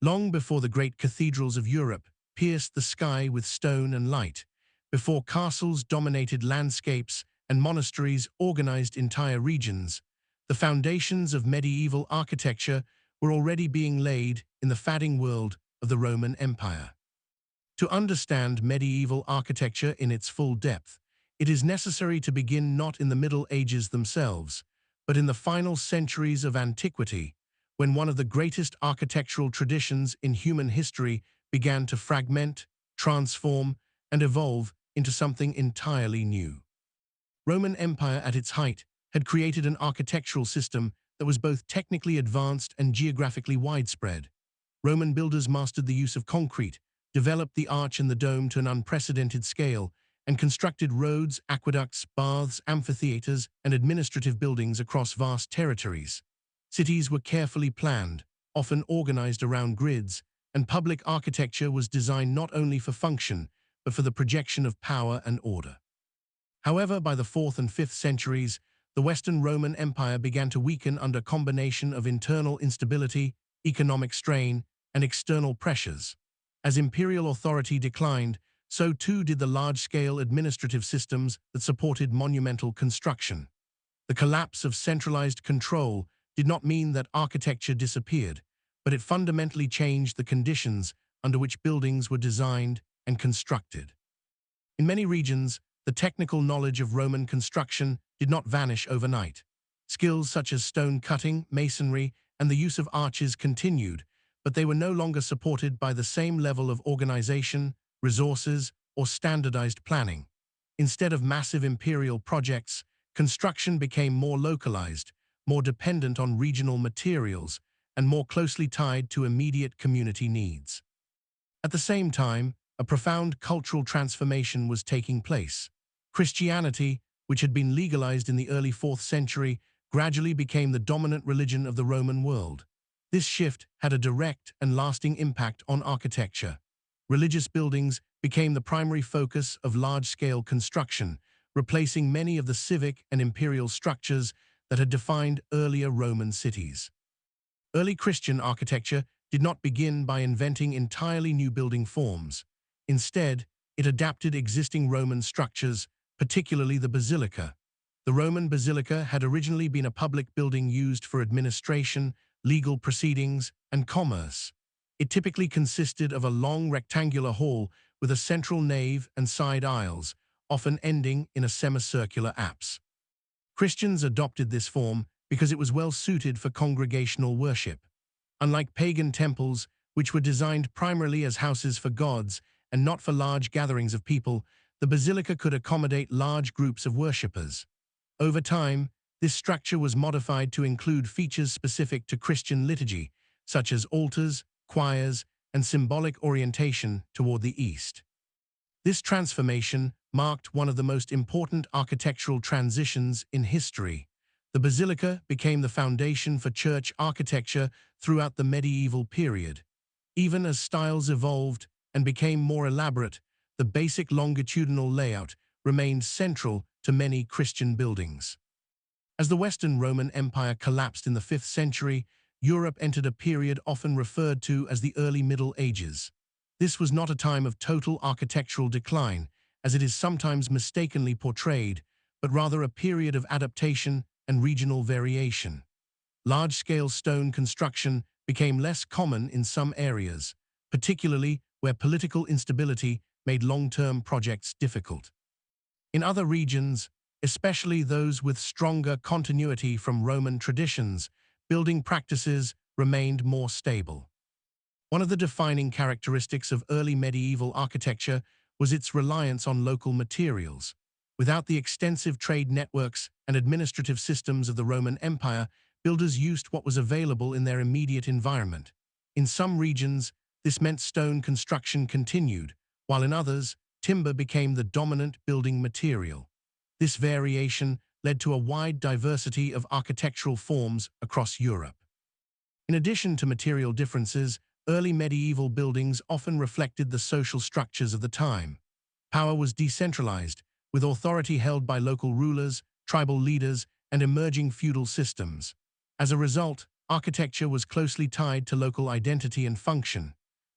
Long before the great cathedrals of Europe pierced the sky with stone and light, before castles dominated landscapes and monasteries organized entire regions, the foundations of medieval architecture were already being laid in the fading world of the Roman Empire. To understand medieval architecture in its full depth, it is necessary to begin not in the Middle Ages themselves, but in the final centuries of antiquity, when one of the greatest architectural traditions in human history began to fragment, transform, and evolve into something entirely new. Roman Empire at its height had created an architectural system that was both technically advanced and geographically widespread. Roman builders mastered the use of concrete, developed the arch and the dome to an unprecedented scale, and constructed roads, aqueducts, baths, amphitheaters, and administrative buildings across vast territories. Cities were carefully planned, often organized around grids, and public architecture was designed not only for function, but for the projection of power and order. However, by the 4th and 5th centuries, the Western Roman Empire began to weaken under a combination of internal instability, economic strain, and external pressures. As imperial authority declined, so too did the large-scale administrative systems that supported monumental construction. The collapse of centralized control did not mean that architecture disappeared, but it fundamentally changed the conditions under which buildings were designed and constructed. In many regions, the technical knowledge of Roman construction did not vanish overnight. Skills such as stone cutting, masonry, and the use of arches continued, but they were no longer supported by the same level of organization, resources, or standardized planning. Instead of massive imperial projects, construction became more localized, more dependent on regional materials, and more closely tied to immediate community needs. At the same time, a profound cultural transformation was taking place. Christianity, which had been legalized in the early 4th century, gradually became the dominant religion of the Roman world. This shift had a direct and lasting impact on architecture. Religious buildings became the primary focus of large-scale construction, replacing many of the civic and imperial structures that had defined earlier Roman cities. Early Christian architecture did not begin by inventing entirely new building forms. Instead, it adapted existing Roman structures, particularly the basilica. The Roman basilica had originally been a public building used for administration, legal proceedings, and commerce. It typically consisted of a long rectangular hall with a central nave and side aisles, often ending in a semicircular apse. Christians adopted this form because it was well suited for congregational worship. Unlike pagan temples, which were designed primarily as houses for gods and not for large gatherings of people, the basilica could accommodate large groups of worshippers. Over time, this structure was modified to include features specific to Christian liturgy, such as altars, choirs, and symbolic orientation toward the east. This transformation marked one of the most important architectural transitions in history. The basilica became the foundation for church architecture throughout the medieval period. Even as styles evolved and became more elaborate, the basic longitudinal layout remained central to many Christian buildings. As the Western Roman Empire collapsed in the 5th century, Europe entered a period often referred to as the early Middle Ages. This was not a time of total architectural decline, as it is sometimes mistakenly portrayed, but rather a period of adaptation and regional variation. Large-scale stone construction became less common in some areas, particularly where political instability made long-term projects difficult. In other regions, especially those with stronger continuity from Roman traditions, building practices remained more stable. One of the defining characteristics of early medieval architecture was its reliance on local materials. Without the extensive trade networks and administrative systems of the Roman Empire, builders used what was available in their immediate environment. In some regions, this meant stone construction continued, while in others, timber became the dominant building material. This variation led to a wide diversity of architectural forms across Europe. In addition to material differences, early medieval buildings often reflected the social structures of the time. Power was decentralized, with authority held by local rulers, tribal leaders, and emerging feudal systems. As a result, architecture was closely tied to local identity and function.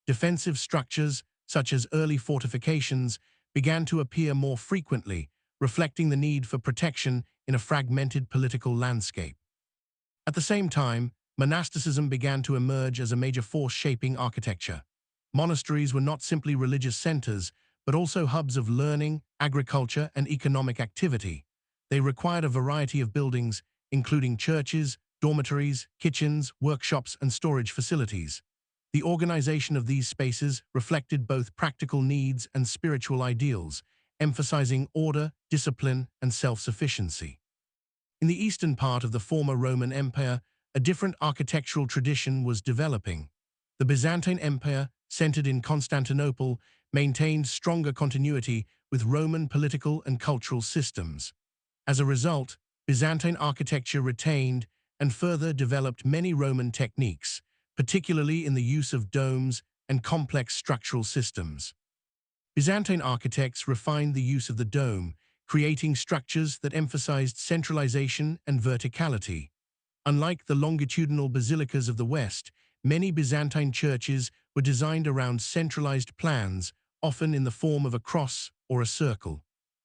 Defensive structures, such as early fortifications, began to appear more frequently, reflecting the need for protection in a fragmented political landscape. At the same time, monasticism began to emerge as a major force shaping architecture. Monasteries were not simply religious centers, but also hubs of learning, agriculture, and economic activity. They required a variety of buildings, including churches, dormitories, kitchens, workshops, and storage facilities. The organization of these spaces reflected both practical needs and spiritual ideals, emphasizing order, discipline, and self-sufficiency. In the eastern part of the former Roman Empire, a different architectural tradition was developing. The Byzantine Empire, centered in Constantinople, maintained stronger continuity with Roman political and cultural systems. As a result, Byzantine architecture retained and further developed many Roman techniques, particularly in the use of domes and complex structural systems. Byzantine architects refined the use of the dome, creating structures that emphasized centralization and verticality. Unlike the longitudinal basilicas of the West, many Byzantine churches were designed around centralized plans, often in the form of a cross or a circle.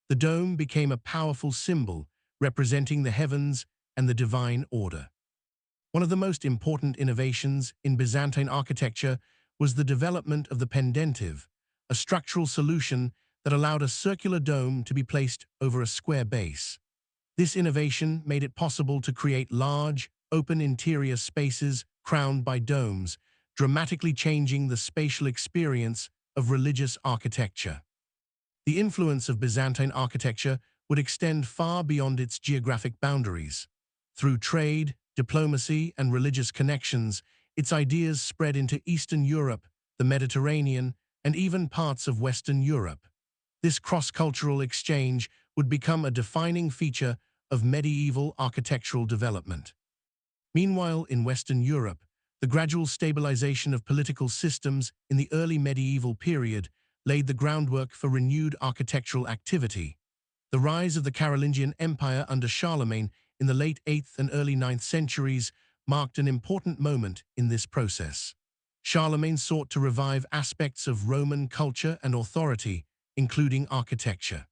The dome became a powerful symbol, representing the heavens and the divine order. One of the most important innovations in Byzantine architecture was the development of the pendentive, a structural solution that allowed a circular dome to be placed over a square base. This innovation made it possible to create large, open interior spaces crowned by domes, dramatically changing the spatial experience of religious architecture. The influence of Byzantine architecture would extend far beyond its geographic boundaries. Through trade, diplomacy, and religious connections, its ideas spread into Eastern Europe, the Mediterranean, and even parts of Western Europe. This cross-cultural exchange would become a defining feature of medieval architectural development. Meanwhile, in Western Europe, the gradual stabilization of political systems in the early medieval period laid the groundwork for renewed architectural activity. The rise of the Carolingian Empire under Charlemagne in the late 8th and early 9th centuries marked an important moment in this process. Charlemagne sought to revive aspects of Roman culture and authority, including architecture.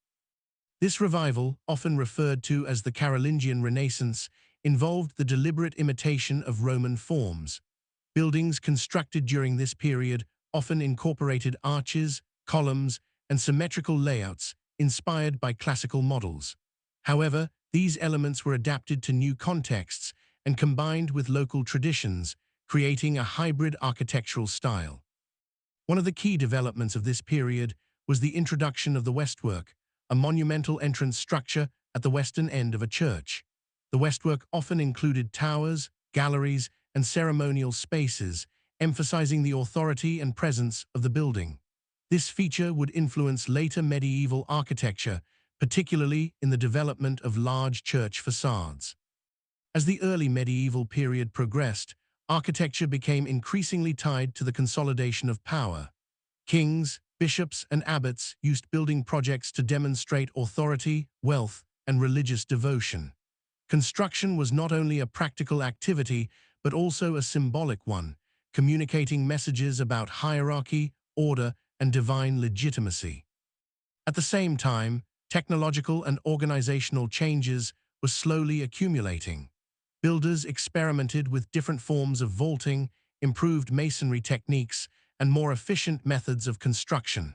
This revival, often referred to as the Carolingian Renaissance, involved the deliberate imitation of Roman forms. Buildings constructed during this period often incorporated arches, columns, and symmetrical layouts inspired by classical models. However, these elements were adapted to new contexts and combined with local traditions, creating a hybrid architectural style. One of the key developments of this period was the introduction of the Westwork, a monumental entrance structure at the western end of a church. The Westwork often included towers, galleries, and ceremonial spaces, emphasizing the authority and presence of the building. This feature would influence later medieval architecture, particularly in the development of large church facades. As the early medieval period progressed, architecture became increasingly tied to the consolidation of power. Kings, bishops, and abbots used building projects to demonstrate authority, wealth, and religious devotion. Construction was not only a practical activity, but also a symbolic one, communicating messages about hierarchy, order, and divine legitimacy. At the same time, technological and organizational changes were slowly accumulating. Builders experimented with different forms of vaulting, improved masonry techniques, and more efficient methods of construction.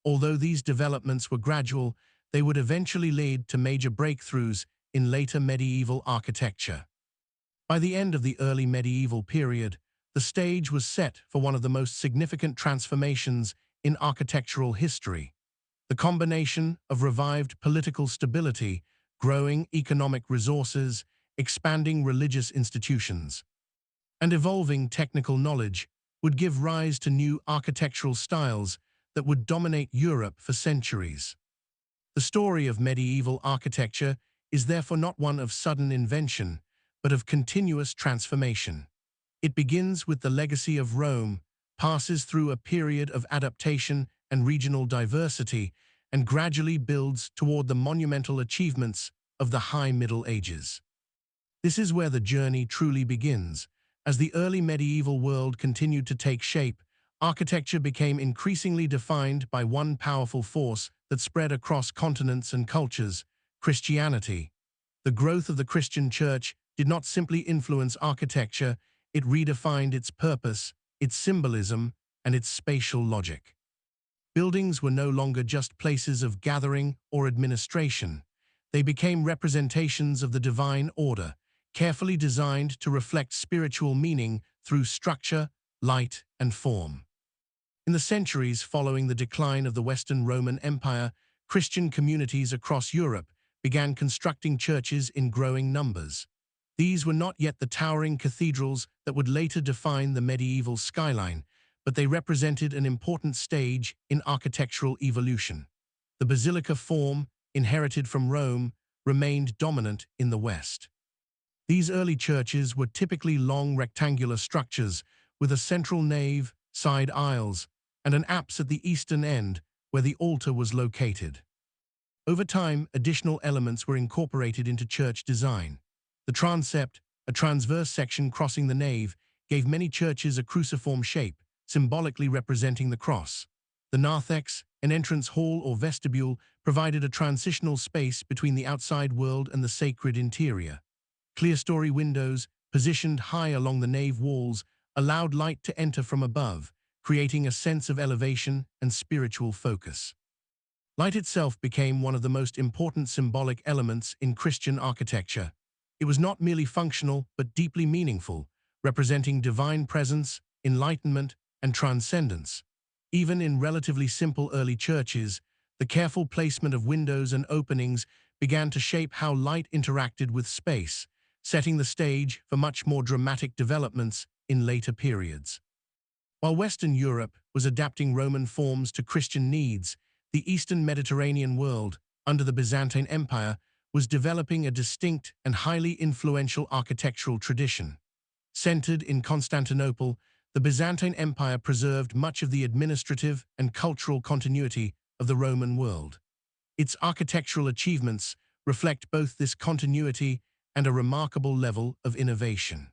Although these developments were gradual, they would eventually lead to major breakthroughs in later medieval architecture. By the end of the early medieval period, the stage was set for one of the most significant transformations in architectural history. The combination of revived political stability, growing economic resources, expanding religious institutions, and evolving technical knowledge would give rise to new architectural styles that would dominate Europe for centuries. The story of medieval architecture is therefore not one of sudden invention, but of continuous transformation. It begins with the legacy of Rome, passes through a period of adaptation and regional diversity, and gradually builds toward the monumental achievements of the High Middle Ages. This is where the journey truly begins, As the early medieval world continued to take shape, architecture became increasingly defined by one powerful force that spread across continents and cultures: Christianity. The growth of the Christian Church did not simply influence architecture, it redefined its purpose, its symbolism, and its spatial logic. Buildings were no longer just places of gathering or administration. They became representations of the divine order, carefully designed to reflect spiritual meaning through structure, light, and form. In the centuries following the decline of the Western Roman Empire, Christian communities across Europe began constructing churches in growing numbers. These were not yet the towering cathedrals that would later define the medieval skyline, but they represented an important stage in architectural evolution. The basilica form, inherited from Rome, remained dominant in the West. These early churches were typically long rectangular structures with a central nave, side aisles, and an apse at the eastern end where the altar was located. Over time, additional elements were incorporated into church design. The transept, a transverse section crossing the nave, gave many churches a cruciform shape, symbolically representing the cross. The narthex, an entrance hall or vestibule, provided a transitional space between the outside world and the sacred interior. Clerestory windows, positioned high along the nave walls, allowed light to enter from above, creating a sense of elevation and spiritual focus. Light itself became one of the most important symbolic elements in Christian architecture. It was not merely functional, but deeply meaningful, representing divine presence, enlightenment, and transcendence. Even in relatively simple early churches, the careful placement of windows and openings began to shape how light interacted with space, setting the stage for much more dramatic developments in later periods. While Western Europe was adapting Roman forms to Christian needs, the Eastern Mediterranean world, under the Byzantine Empire, was developing a distinct and highly influential architectural tradition. Centered in Constantinople, the Byzantine Empire preserved much of the administrative and cultural continuity of the Roman world. Its architectural achievements reflect both this continuity and a remarkable level of innovation.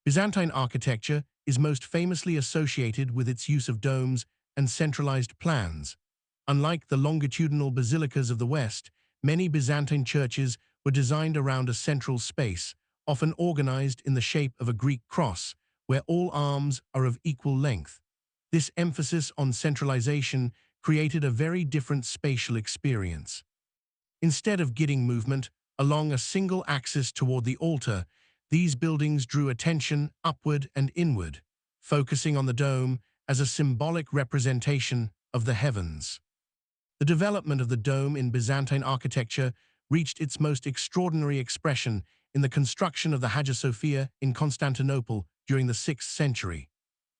Byzantine architecture is most famously associated with its use of domes and centralized plans. Unlike the longitudinal basilicas of the West, many Byzantine churches were designed around a central space, often organized in the shape of a Greek cross, where all arms are of equal length. This emphasis on centralization created a very different spatial experience. Instead of guiding movement along a single axis toward the altar, these buildings drew attention upward and inward, focusing on the dome as a symbolic representation of the heavens. The development of the dome in Byzantine architecture reached its most extraordinary expression in the construction of the Hagia Sophia in Constantinople during the 6th century.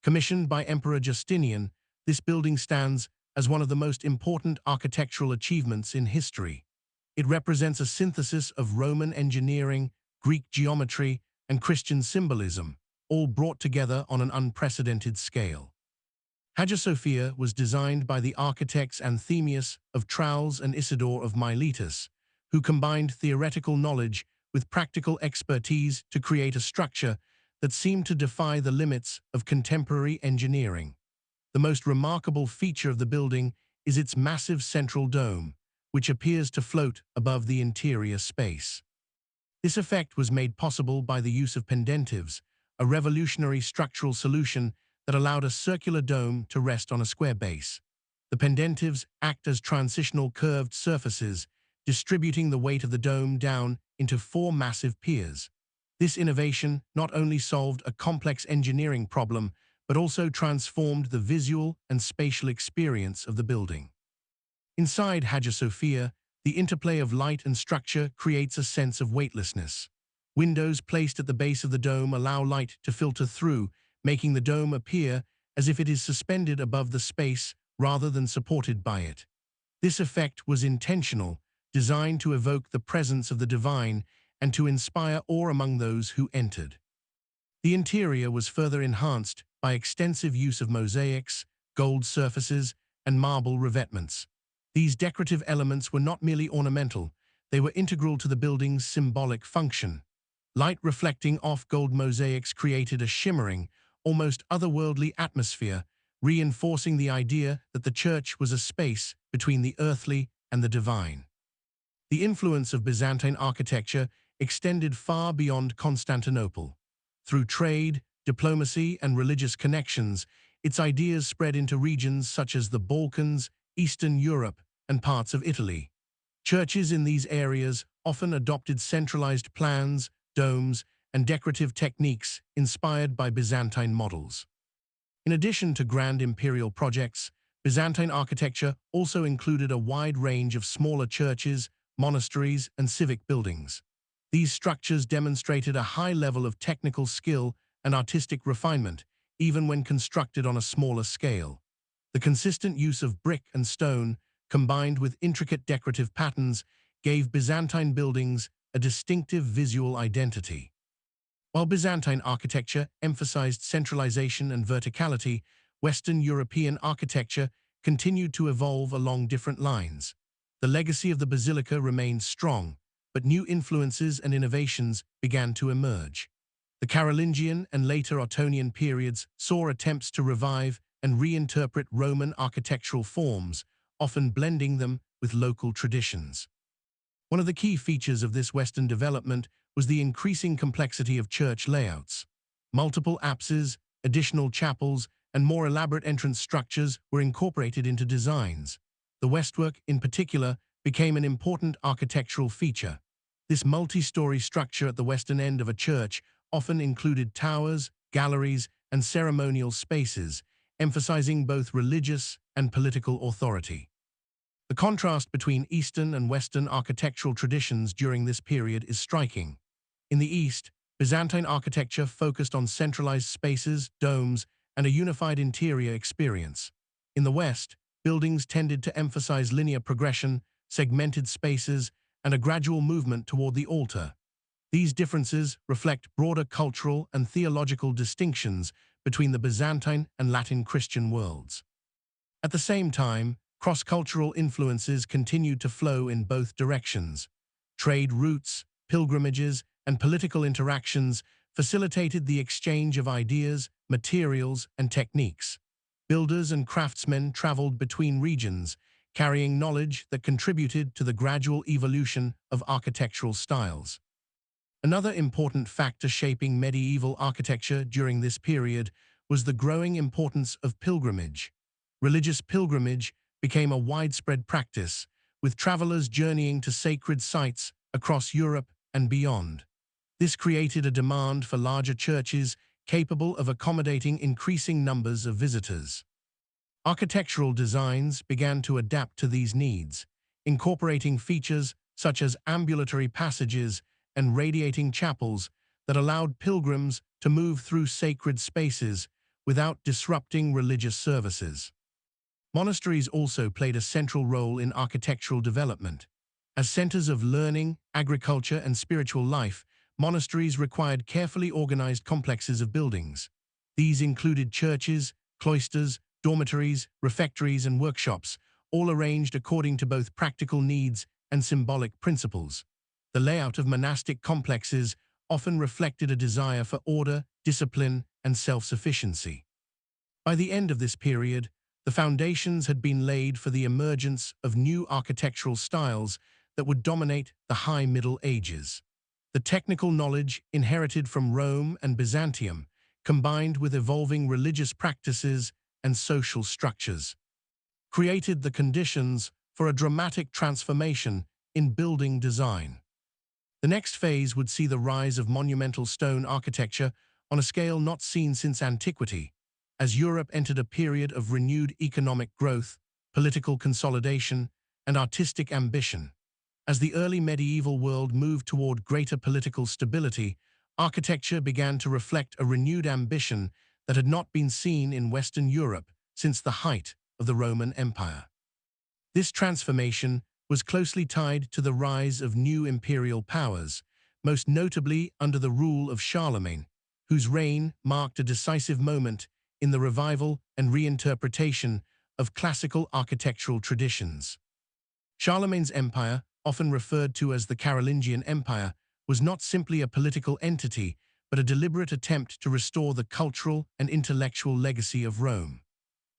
Commissioned by Emperor Justinian, this building stands as one of the most important architectural achievements in history. It represents a synthesis of Roman engineering, Greek geometry, and Christian symbolism, all brought together on an unprecedented scale. Hagia Sophia was designed by the architects Anthemius of Tralles and Isidore of Miletus, who combined theoretical knowledge with practical expertise to create a structure that seemed to defy the limits of contemporary engineering. The most remarkable feature of the building is its massive central dome, which appears to float above the interior space. This effect was made possible by the use of pendentives, a revolutionary structural solution that allowed a circular dome to rest on a square base. The pendentives act as transitional curved surfaces, distributing the weight of the dome down into 4 massive piers. This innovation not only solved a complex engineering problem, but also transformed the visual and spatial experience of the building. Inside Hagia Sophia, the interplay of light and structure creates a sense of weightlessness. Windows placed at the base of the dome allow light to filter through, making the dome appear as if it is suspended above the space rather than supported by it. This effect was intentional, designed to evoke the presence of the divine and to inspire awe among those who entered. The interior was further enhanced by extensive use of mosaics, gold surfaces, and marble revetments. These decorative elements were not merely ornamental, they were integral to the building's symbolic function. Light reflecting off gold mosaics created a shimmering, almost otherworldly atmosphere, reinforcing the idea that the church was a space between the earthly and the divine. The influence of Byzantine architecture extended far beyond Constantinople. Through trade, diplomacy, and religious connections, its ideas spread into regions such as the Balkans, Eastern Europe, and parts of Italy. Churches in these areas often adopted centralized plans, domes, and decorative techniques inspired by Byzantine models. In addition to grand imperial projects, Byzantine architecture also included a wide range of smaller churches, monasteries, and civic buildings. These structures demonstrated a high level of technical skill and artistic refinement, even when constructed on a smaller scale. The consistent use of brick and stone, combined with intricate decorative patterns, gave Byzantine buildings a distinctive visual identity. While Byzantine architecture emphasized centralization and verticality, Western European architecture continued to evolve along different lines. The legacy of the basilica remained strong, but new influences and innovations began to emerge. The Carolingian and later Ottonian periods saw attempts to revive and reinterpret Roman architectural forms, often blending them with local traditions. One of the key features of this Western development was the increasing complexity of church layouts. Multiple apses, additional chapels, and more elaborate entrance structures were incorporated into designs. The westwork, in particular, became an important architectural feature. This multi-story structure at the western end of a church often included towers, galleries, and ceremonial spaces, emphasizing both religious and political authority. The contrast between Eastern and Western architectural traditions during this period is striking. In the East, Byzantine architecture focused on centralized spaces, domes, and a unified interior experience. In the West, buildings tended to emphasize linear progression, segmented spaces, and a gradual movement toward the altar. These differences reflect broader cultural and theological distinctions between the Byzantine and Latin Christian worlds. At the same time, cross-cultural influences continued to flow in both directions. Trade routes, pilgrimages, and political interactions facilitated the exchange of ideas, materials, and techniques. Builders and craftsmen traveled between regions, carrying knowledge that contributed to the gradual evolution of architectural styles. Another important factor shaping medieval architecture during this period was the growing importance of pilgrimage. Religious pilgrimage became a widespread practice, with travelers journeying to sacred sites across Europe and beyond. This created a demand for larger churches capable of accommodating increasing numbers of visitors. Architectural designs began to adapt to these needs, incorporating features such as ambulatory passages and radiating chapels that allowed pilgrims to move through sacred spaces without disrupting religious services. Monasteries also played a central role in architectural development. As centers of learning, agriculture, and spiritual life, monasteries required carefully organized complexes of buildings. These included churches, cloisters, dormitories, refectories, and workshops, all arranged according to both practical needs and symbolic principles. The layout of monastic complexes often reflected a desire for order, discipline, and self-sufficiency. By the end of this period, the foundations had been laid for the emergence of new architectural styles that would dominate the High Middle Ages. The technical knowledge inherited from Rome and Byzantium, combined with evolving religious practices and social structures, created the conditions for a dramatic transformation in building design. The next phase would see the rise of monumental stone architecture on a scale not seen since antiquity, as Europe entered a period of renewed economic growth, political consolidation, and artistic ambition. As the early medieval world moved toward greater political stability, architecture began to reflect a renewed ambition that had not been seen in Western Europe since the height of the Roman Empire. This transformation was closely tied to the rise of new imperial powers, most notably under the rule of Charlemagne, whose reign marked a decisive moment in the revival and reinterpretation of classical architectural traditions. Charlemagne's empire, often referred to as the Carolingian Empire, was not simply a political entity, but a deliberate attempt to restore the cultural and intellectual legacy of Rome.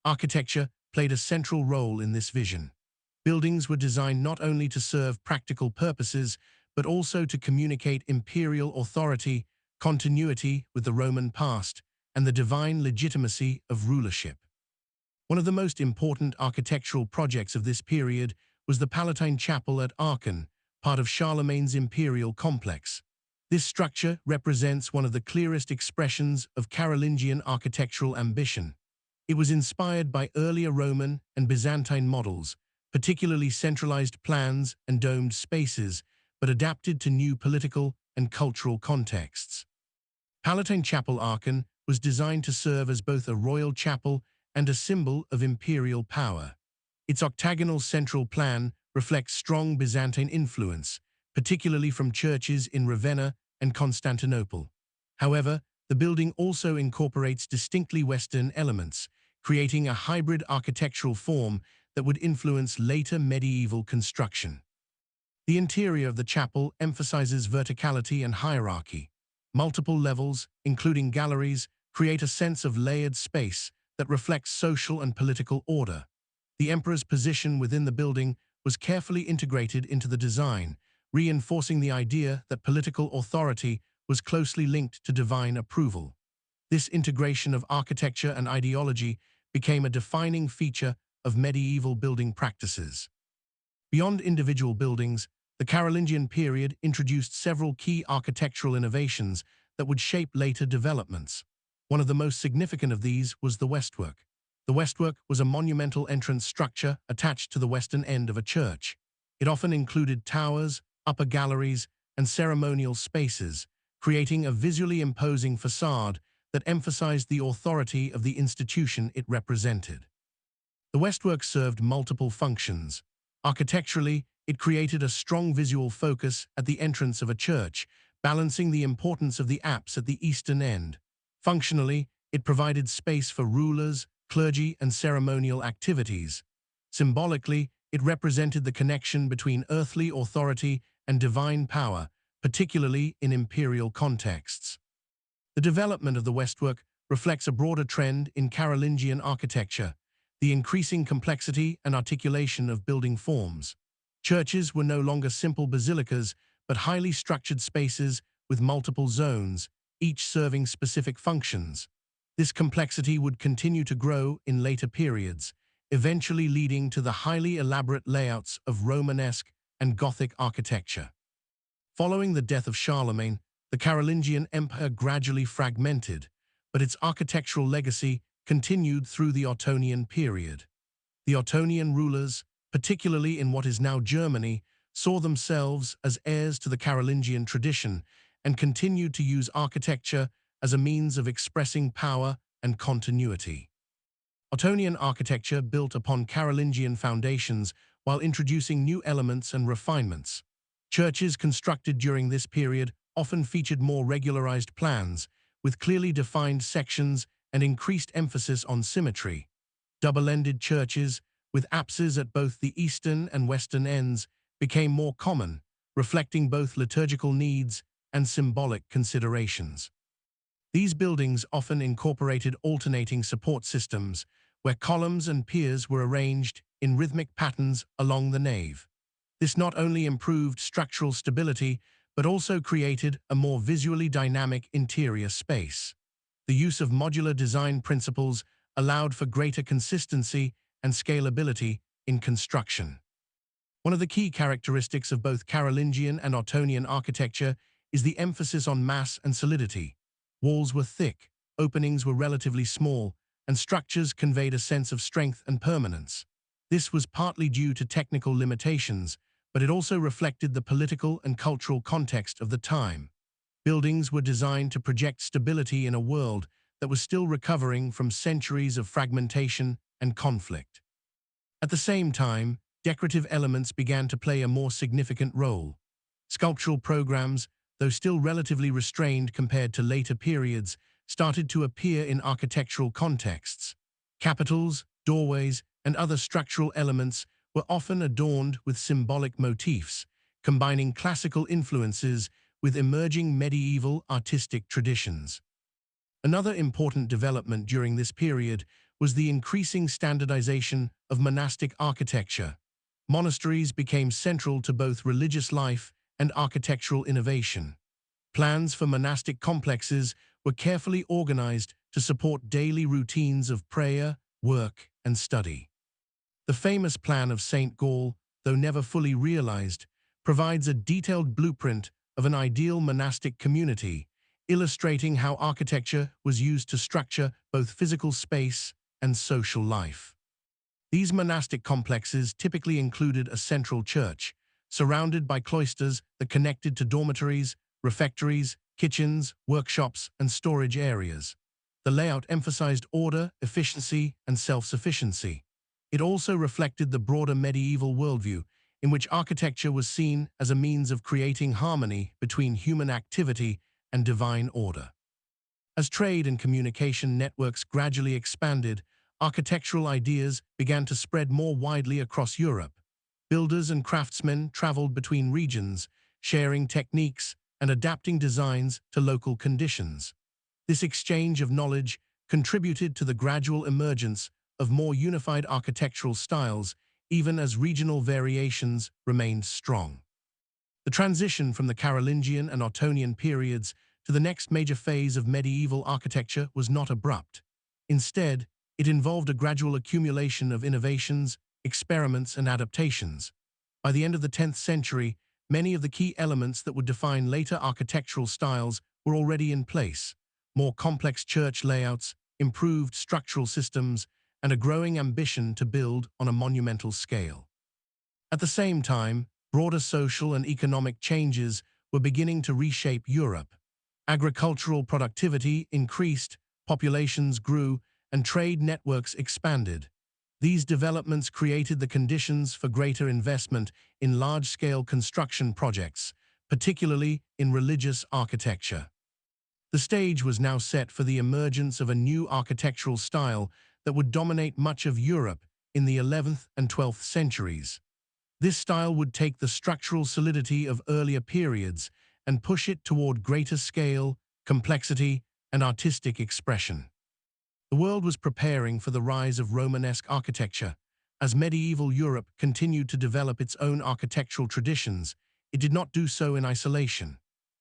Architecture played a central role in this vision. Buildings were designed not only to serve practical purposes, but also to communicate imperial authority, continuity with the Roman past, and the divine legitimacy of rulership. One of the most important architectural projects of this period was the Palatine Chapel at Aachen, part of Charlemagne's imperial complex. This structure represents one of the clearest expressions of Carolingian architectural ambition. It was inspired by earlier Roman and Byzantine models, particularly centralized plans and domed spaces, but adapted to new political and cultural contexts. Palatine Chapel Aachen was designed to serve as both a royal chapel and a symbol of imperial power. Its octagonal central plan reflects strong Byzantine influence, particularly from churches in Ravenna and Constantinople. However, the building also incorporates distinctly Western elements, creating a hybrid architectural form that would influence later medieval construction. The interior of the chapel emphasizes verticality and hierarchy. Multiple levels, including galleries, create a sense of layered space that reflects social and political order. The emperor's position within the building was carefully integrated into the design, reinforcing the idea that political authority was closely linked to divine approval. This integration of architecture and ideology became a defining feature of medieval building practices. Beyond individual buildings, the Carolingian period introduced several key architectural innovations that would shape later developments. One of the most significant of these was the Westwork. The Westwork was a monumental entrance structure attached to the western end of a church. It often included towers, upper galleries, and ceremonial spaces, creating a visually imposing facade that emphasized the authority of the institution it represented. The Westwork served multiple functions. Architecturally, it created a strong visual focus at the entrance of a church, balancing the importance of the apse at the eastern end. Functionally, it provided space for rulers, clergy, and ceremonial activities. Symbolically, it represented the connection between earthly authority and divine power, particularly in imperial contexts. The development of the Westwork reflects a broader trend in Carolingian architecture, the increasing complexity and articulation of building forms. Churches were no longer simple basilicas, but highly structured spaces with multiple zones, each serving specific functions. This complexity would continue to grow in later periods, eventually leading to the highly elaborate layouts of Romanesque and Gothic architecture. Following the death of Charlemagne, the Carolingian Empire gradually fragmented, but its architectural legacy continued through the Ottonian period. The Ottonian rulers, particularly in what is now Germany, saw themselves as heirs to the Carolingian tradition and continued to use architecture as a means of expressing power and continuity. Ottonian architecture built upon Carolingian foundations while introducing new elements and refinements. Churches constructed during this period often featured more regularized plans, with clearly defined sections and increased emphasis on symmetry. Double-ended churches, with apses at both the eastern and western ends, became more common, reflecting both liturgical needs and symbolic considerations. These buildings often incorporated alternating support systems, where columns and piers were arranged in rhythmic patterns along the nave. This not only improved structural stability, but also created a more visually dynamic interior space. The use of modular design principles allowed for greater consistency and scalability in construction. One of the key characteristics of both Carolingian and Ottonian architecture is the emphasis on mass and solidity. Walls were thick, openings were relatively small, and structures conveyed a sense of strength and permanence. This was partly due to technical limitations, but it also reflected the political and cultural context of the time. Buildings were designed to project stability in a world that was still recovering from centuries of fragmentation and conflict. At the same time, decorative elements began to play a more significant role. Sculptural programs, though still relatively restrained compared to later periods, started to appear in architectural contexts. Capitals, doorways, and other structural elements were often adorned with symbolic motifs, combining classical influences with emerging medieval artistic traditions. Another important development during this period was the increasing standardization of monastic architecture. Monasteries became central to both religious life and architectural innovation. Plans for monastic complexes were carefully organized to support daily routines of prayer, work, and study. The famous plan of St. Gall, though never fully realized, provides a detailed blueprint of an ideal monastic community, illustrating how architecture was used to structure both physical space and social life. These monastic complexes typically included a central church, surrounded by cloisters that connected to dormitories, refectories, kitchens, workshops, and storage areas. The layout emphasized order, efficiency, and self-sufficiency. It also reflected the broader medieval worldview, in which architecture was seen as a means of creating harmony between human activity and divine order. As trade and communication networks gradually expanded, architectural ideas began to spread more widely across Europe. Builders and craftsmen traveled between regions, sharing techniques and adapting designs to local conditions. This exchange of knowledge contributed to the gradual emergence of more unified architectural styles, even as regional variations remained strong. The transition from the Carolingian and Ottonian periods to the next major phase of medieval architecture was not abrupt. Instead, it involved a gradual accumulation of innovations, experiments, and adaptations. By the end of the 10th century, many of the key elements that would define later architectural styles were already in place. More complex church layouts, improved structural systems, and a growing ambition to build on a monumental scale. At the same time, broader social and economic changes were beginning to reshape Europe. Agricultural productivity increased, populations grew, and trade networks expanded. These developments created the conditions for greater investment in large-scale construction projects, particularly in religious architecture. The stage was now set for the emergence of a new architectural style that would dominate much of Europe in the 11th and 12th centuries. This style would take the structural solidity of earlier periods and push it toward greater scale, complexity, and artistic expression. The world was preparing for the rise of Romanesque architecture. As medieval Europe continued to develop its own architectural traditions, it did not do so in isolation.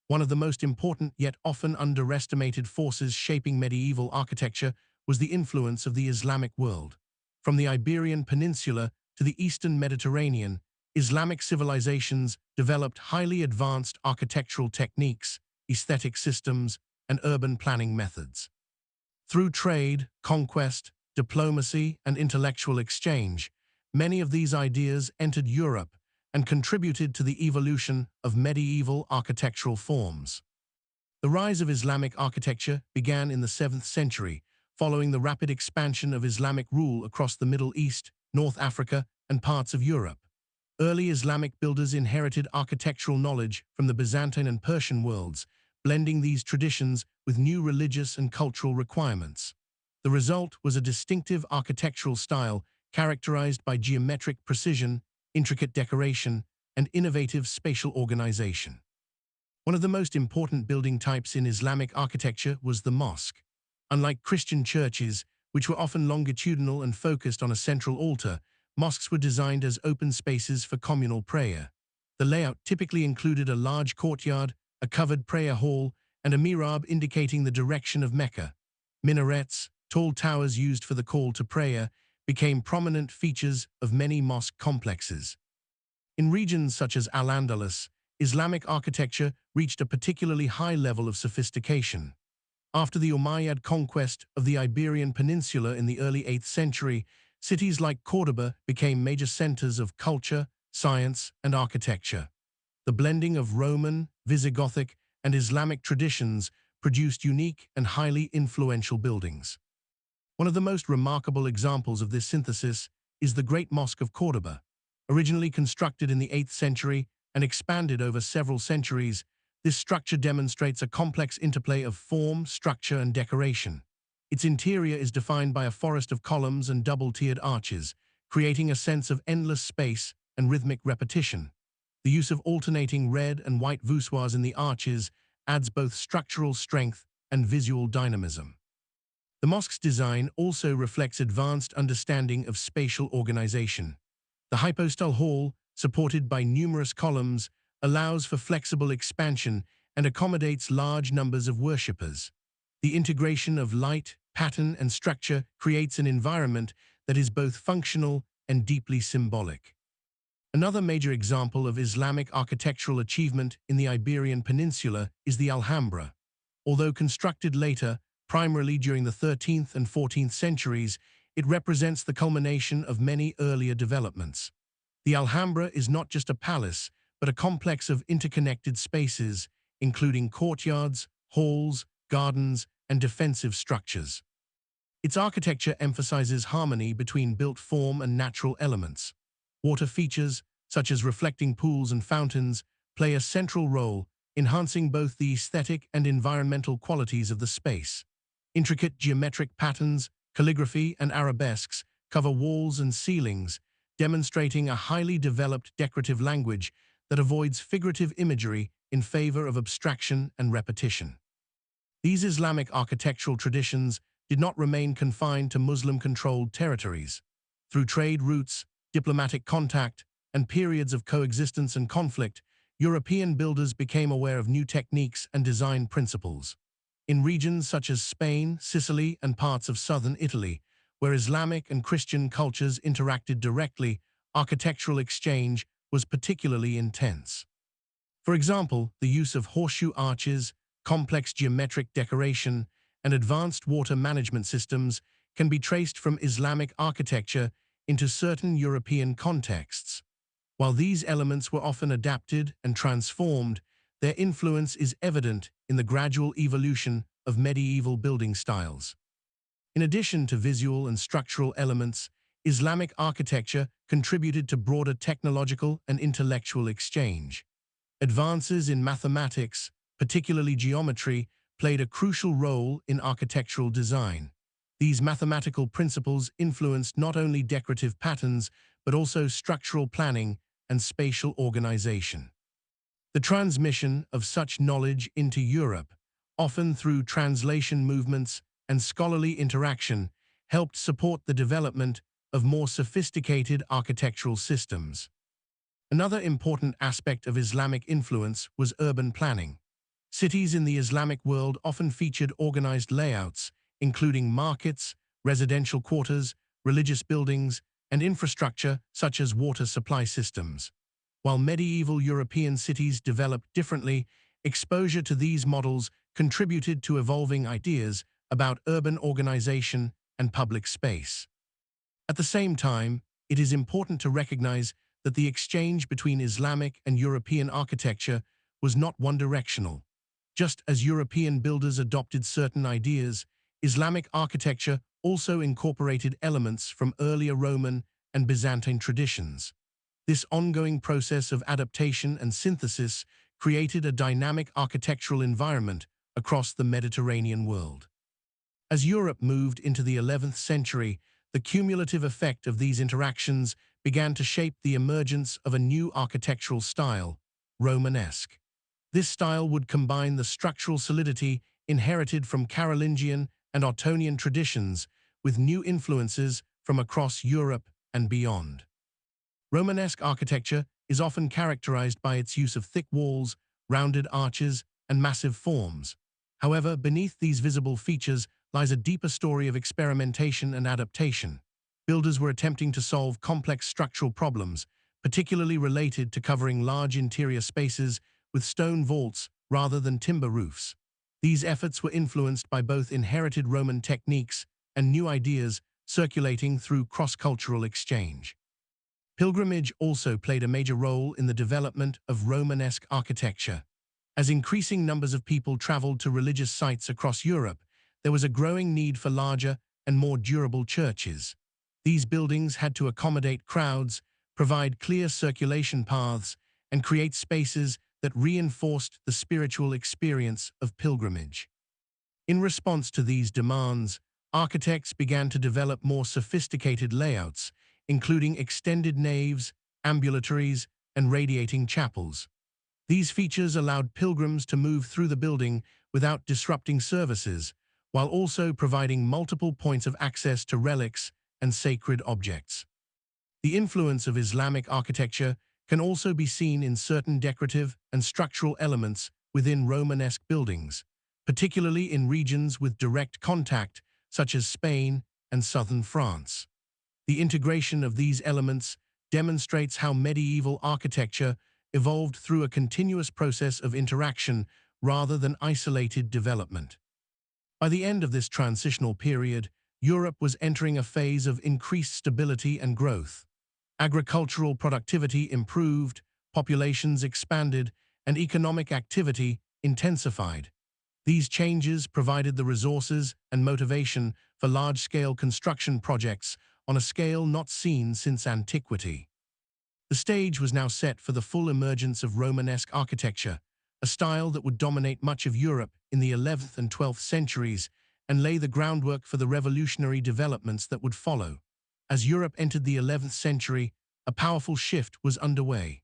One of the most important yet often underestimated forces shaping medieval architecture was the influence of the Islamic world. From the Iberian Peninsula to the Eastern Mediterranean, Islamic civilizations developed highly advanced architectural techniques, aesthetic systems, and urban planning methods. Through trade, conquest, diplomacy, and intellectual exchange, many of these ideas entered Europe and contributed to the evolution of medieval architectural forms. The rise of Islamic architecture began in the 7th century, following the rapid expansion of Islamic rule across the Middle East, North Africa, and parts of Europe. Early Islamic builders inherited architectural knowledge from the Byzantine and Persian worlds, blending these traditions with new religious and cultural requirements. The result was a distinctive architectural style characterized by geometric precision, intricate decoration, and innovative spatial organization. One of the most important building types in Islamic architecture was the mosque. Unlike Christian churches, which were often longitudinal and focused on a central altar, mosques were designed as open spaces for communal prayer. The layout typically included a large courtyard, a covered prayer hall, and a mihrab indicating the direction of Mecca. Minarets, tall towers used for the call to prayer, became prominent features of many mosque complexes. In regions such as Al-Andalus, Islamic architecture reached a particularly high level of sophistication. After the Umayyad conquest of the Iberian Peninsula in the early 8th century, cities like Córdoba became major centers of culture, science, and architecture. The blending of Roman, Visigothic, and Islamic traditions produced unique and highly influential buildings. One of the most remarkable examples of this synthesis is the Great Mosque of Córdoba. Originally constructed in the 8th century and expanded over several centuries, this structure demonstrates a complex interplay of form, structure, and decoration. Its interior is defined by a forest of columns and double-tiered arches, creating a sense of endless space and rhythmic repetition. The use of alternating red and white voussoirs in the arches adds both structural strength and visual dynamism. The mosque's design also reflects advanced understanding of spatial organization. The hypostyle hall, supported by numerous columns, allows for flexible expansion and accommodates large numbers of worshippers. The integration of light, pattern, and structure creates an environment that is both functional and deeply symbolic. Another major example of Islamic architectural achievement in the Iberian Peninsula is the Alhambra. Although constructed later, primarily during the 13th and 14th centuries, it represents the culmination of many earlier developments. The Alhambra is not just a palace, but a complex of interconnected spaces, including courtyards, halls, gardens, and defensive structures. Its architecture emphasizes harmony between built form and natural elements. Water features, such as reflecting pools and fountains, play a central role, enhancing both the aesthetic and environmental qualities of the space. Intricate geometric patterns, calligraphy, and arabesques cover walls and ceilings, demonstrating a highly developed decorative language that avoids figurative imagery in favor of abstraction and repetition. These Islamic architectural traditions did not remain confined to Muslim-controlled territories. Through trade routes, diplomatic contact, and periods of coexistence and conflict, European builders became aware of new techniques and design principles. In regions such as Spain, Sicily, and parts of southern Italy, where Islamic and Christian cultures interacted directly, architectural exchange was particularly intense. For example, the use of horseshoe arches, complex geometric decoration, and advanced water management systems can be traced from Islamic architecture into certain European contexts. While these elements were often adapted and transformed, their influence is evident in the gradual evolution of medieval building styles. In addition to visual and structural elements, Islamic architecture contributed to broader technological and intellectual exchange. Advances in mathematics, particularly geometry, played a crucial role in architectural design. These mathematical principles influenced not only decorative patterns, but also structural planning and spatial organization. The transmission of such knowledge into Europe, often through translation movements and scholarly interaction, helped support the development of more sophisticated architectural systems. Another important aspect of Islamic influence was urban planning. Cities in the Islamic world often featured organized layouts, including markets, residential quarters, religious buildings, and infrastructure such as water supply systems. While medieval European cities developed differently, exposure to these models contributed to evolving ideas about urban organization and public space. At the same time, it is important to recognize that the exchange between Islamic and European architecture was not one-directional. Just as European builders adopted certain ideas, Islamic architecture also incorporated elements from earlier Roman and Byzantine traditions. This ongoing process of adaptation and synthesis created a dynamic architectural environment across the Mediterranean world. As Europe moved into the 11th century, the cumulative effect of these interactions began to shape the emergence of a new architectural style, Romanesque. This style would combine the structural solidity inherited from Carolingian and Ottonian traditions with new influences from across Europe and beyond. Romanesque architecture is often characterized by its use of thick walls, rounded arches, and massive forms. However, beneath these visible features lies a deeper story of experimentation and adaptation. Builders were attempting to solve complex structural problems, particularly related to covering large interior spaces with stone vaults rather than timber roofs. These efforts were influenced by both inherited Roman techniques and new ideas circulating through cross-cultural exchange. Pilgrimage also played a major role in the development of Romanesque architecture. As increasing numbers of people traveled to religious sites across Europe, there was a growing need for larger and more durable churches. These buildings had to accommodate crowds, provide clear circulation paths, and create spaces that reinforced the spiritual experience of pilgrimage. In response to these demands, architects began to develop more sophisticated layouts, including extended naves, ambulatories, and radiating chapels. These features allowed pilgrims to move through the building without disrupting services, while also providing multiple points of access to relics and sacred objects. The influence of Islamic architecture can also be seen in certain decorative and structural elements within Romanesque buildings, particularly in regions with direct contact, such as Spain and southern France. The integration of these elements demonstrates how medieval architecture evolved through a continuous process of interaction rather than isolated development. By the end of this transitional period, Europe was entering a phase of increased stability and growth. Agricultural productivity improved, populations expanded, and economic activity intensified. These changes provided the resources and motivation for large-scale construction projects on a scale not seen since antiquity. The stage was now set for the full emergence of Romanesque architecture, a style that would dominate much of Europe in the 11th and 12th centuries and lay the groundwork for the revolutionary developments that would follow. As Europe entered the 11th century, a powerful shift was underway.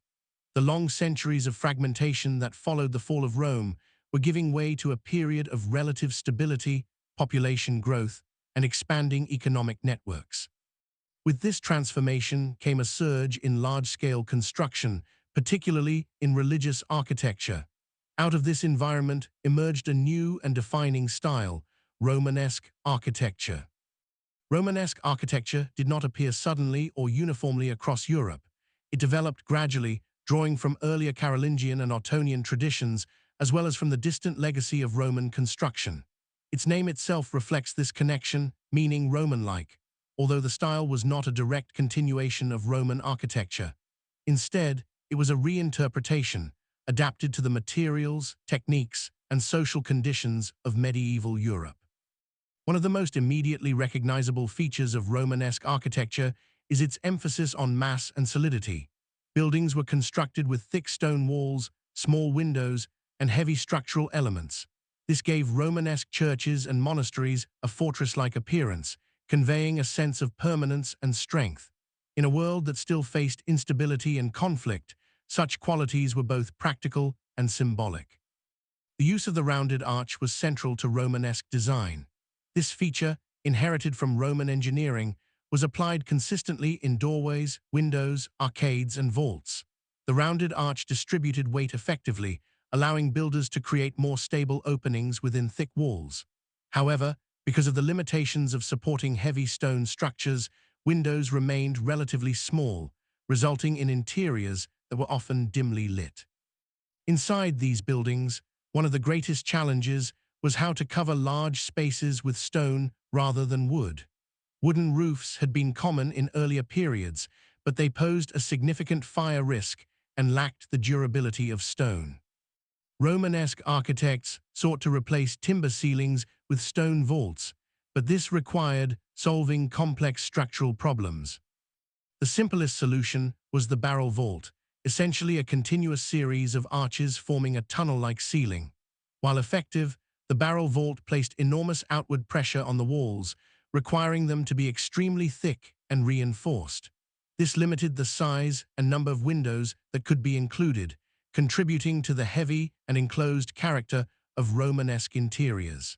The long centuries of fragmentation that followed the fall of Rome were giving way to a period of relative stability, population growth, and expanding economic networks. With this transformation came a surge in large-scale construction, particularly in religious architecture. Out of this environment emerged a new and defining style, Romanesque architecture. Romanesque architecture did not appear suddenly or uniformly across Europe. It developed gradually, drawing from earlier Carolingian and Ottonian traditions, as well as from the distant legacy of Roman construction. Its name itself reflects this connection, meaning Roman-like, although the style was not a direct continuation of Roman architecture. Instead, it was a reinterpretation, adapted to the materials, techniques, and social conditions of medieval Europe. One of the most immediately recognizable features of Romanesque architecture is its emphasis on mass and solidity. Buildings were constructed with thick stone walls, small windows, and heavy structural elements. This gave Romanesque churches and monasteries a fortress-like appearance, conveying a sense of permanence and strength. In a world that still faced instability and conflict, such qualities were both practical and symbolic. The use of the rounded arch was central to Romanesque design. This feature, inherited from Roman engineering, was applied consistently in doorways, windows, arcades, and vaults. The rounded arch distributed weight effectively, allowing builders to create more stable openings within thick walls. However, because of the limitations of supporting heavy stone structures, windows remained relatively small, resulting in interiors that were often dimly lit. Inside these buildings, one of the greatest challenges was how to cover large spaces with stone rather than wood. Wooden roofs had been common in earlier periods, but they posed a significant fire risk and lacked the durability of stone. Romanesque architects sought to replace timber ceilings with stone vaults, but this required solving complex structural problems. The simplest solution was the barrel vault, essentially a continuous series of arches forming a tunnel-like ceiling. While effective, the barrel vault placed enormous outward pressure on the walls, requiring them to be extremely thick and reinforced. This limited the size and number of windows that could be included, contributing to the heavy and enclosed character of Romanesque interiors.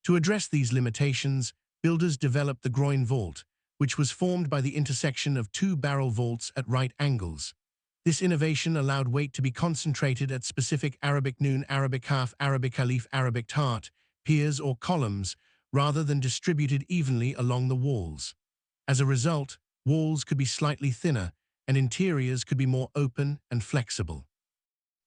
To address these limitations, builders developed the groin vault, which was formed by the intersection of two barrel vaults at right angles. This innovation allowed weight to be concentrated at specific Arabic noon, Arabic half, Arabic alif, Arabic tart, piers or columns, rather than distributed evenly along the walls. As a result, walls could be slightly thinner, and interiors could be more open and flexible.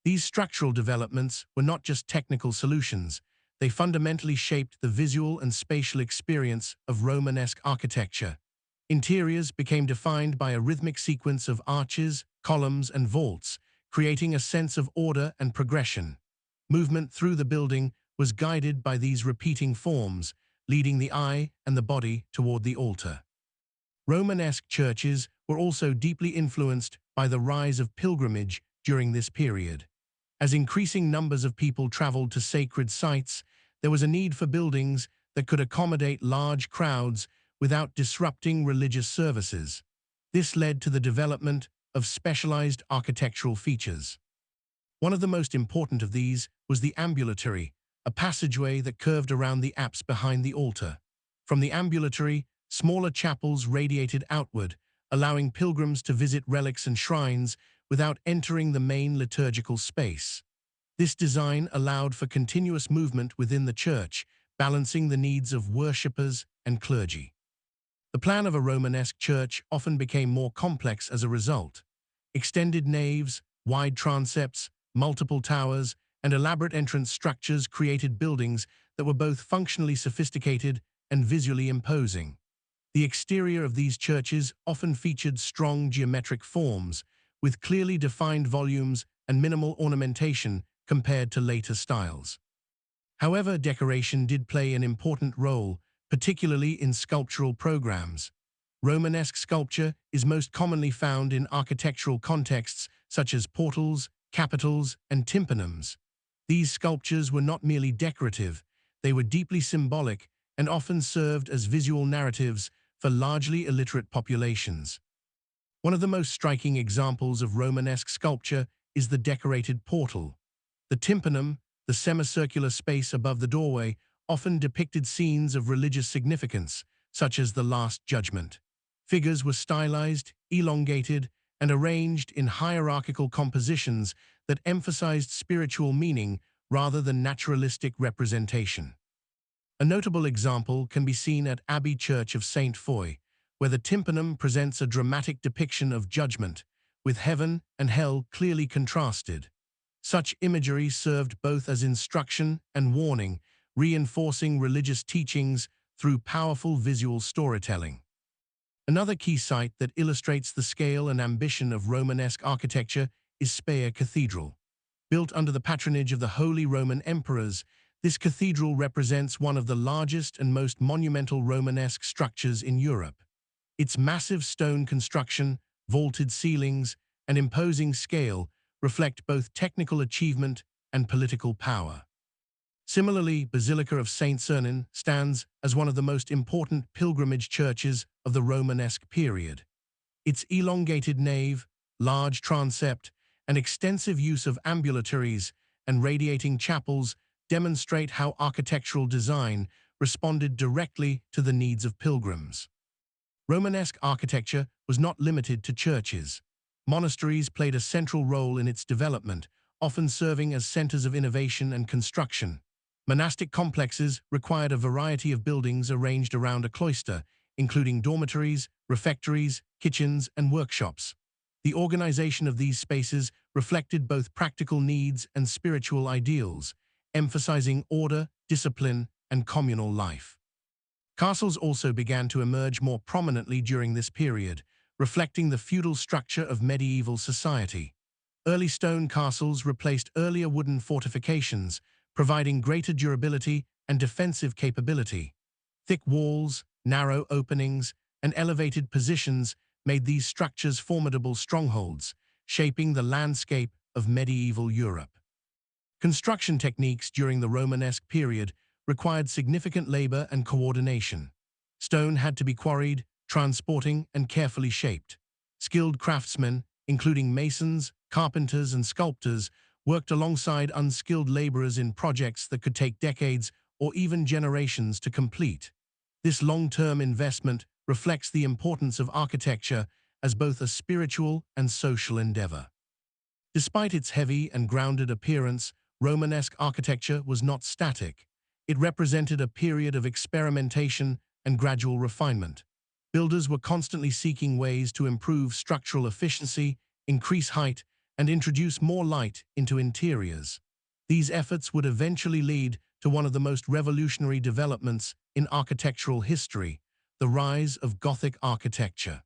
These structural developments were not just technical solutions, they fundamentally shaped the visual and spatial experience of Romanesque architecture. Interiors became defined by a rhythmic sequence of arches, columns, and vaults, creating a sense of order and progression. Movement through the building was guided by these repeating forms, leading the eye and the body toward the altar. Romanesque churches were also deeply influenced by the rise of pilgrimage during this period. As increasing numbers of people traveled to sacred sites, there was a need for buildings that could accommodate large crowds without disrupting religious services. This led to the development of specialized architectural features. One of the most important of these was the ambulatory, a passageway that curved around the apse behind the altar. From the ambulatory, smaller chapels radiated outward, allowing pilgrims to visit relics and shrines without entering the main liturgical space. This design allowed for continuous movement within the church, balancing the needs of worshippers and clergy. The plan of a Romanesque church often became more complex as a result. Extended naves, wide transepts, multiple towers, and elaborate entrance structures created buildings that were both functionally sophisticated and visually imposing. The exterior of these churches often featured strong geometric forms, with clearly defined volumes and minimal ornamentation compared to later styles. However, decoration did play an important role, particularly in sculptural programs. Romanesque sculpture is most commonly found in architectural contexts such as portals, capitals, and tympanums. These sculptures were not merely decorative, they were deeply symbolic and often served as visual narratives for largely illiterate populations. One of the most striking examples of Romanesque sculpture is the decorated portal. The tympanum, the semicircular space above the doorway, often depicted scenes of religious significance, such as the Last Judgment. Figures were stylized, elongated, and arranged in hierarchical compositions that emphasized spiritual meaning rather than naturalistic representation. A notable example can be seen at Abbey Church of St. Foy, where the tympanum presents a dramatic depiction of judgment, with heaven and hell clearly contrasted. Such imagery served both as instruction and warning, reinforcing religious teachings through powerful visual storytelling. Another key site that illustrates the scale and ambition of Romanesque architecture is Speyer Cathedral. Built under the patronage of the Holy Roman Emperors, this cathedral represents one of the largest and most monumental Romanesque structures in Europe. Its massive stone construction, vaulted ceilings, and imposing scale reflect both technical achievement and political power. Similarly, Basilica of St. Sernin stands as one of the most important pilgrimage churches of the Romanesque period. Its elongated nave, large transept, and extensive use of ambulatories and radiating chapels demonstrate how architectural design responded directly to the needs of pilgrims. Romanesque architecture was not limited to churches. Monasteries played a central role in its development, often serving as centers of innovation and construction. Monastic complexes required a variety of buildings arranged around a cloister, including dormitories, refectories, kitchens, and workshops. The organization of these spaces reflected both practical needs and spiritual ideals, emphasizing order, discipline, and communal life. Castles also began to emerge more prominently during this period, reflecting the feudal structure of medieval society. Early stone castles replaced earlier wooden fortifications, providing greater durability and defensive capability. Thick walls, narrow openings, and elevated positions made these structures formidable strongholds, shaping the landscape of medieval Europe. Construction techniques during the Romanesque period required significant labor and coordination. Stone had to be quarried, transporting, and carefully shaped. Skilled craftsmen, including masons, carpenters, and sculptors, worked alongside unskilled laborers in projects that could take decades or even generations to complete. This long-term investment reflects the importance of architecture as both a spiritual and social endeavor. Despite its heavy and grounded appearance, Romanesque architecture was not static. It represented a period of experimentation and gradual refinement. Builders were constantly seeking ways to improve structural efficiency, increase height, and introduce more light into interiors. These efforts would eventually lead to one of the most revolutionary developments in architectural history, the rise of Gothic architecture.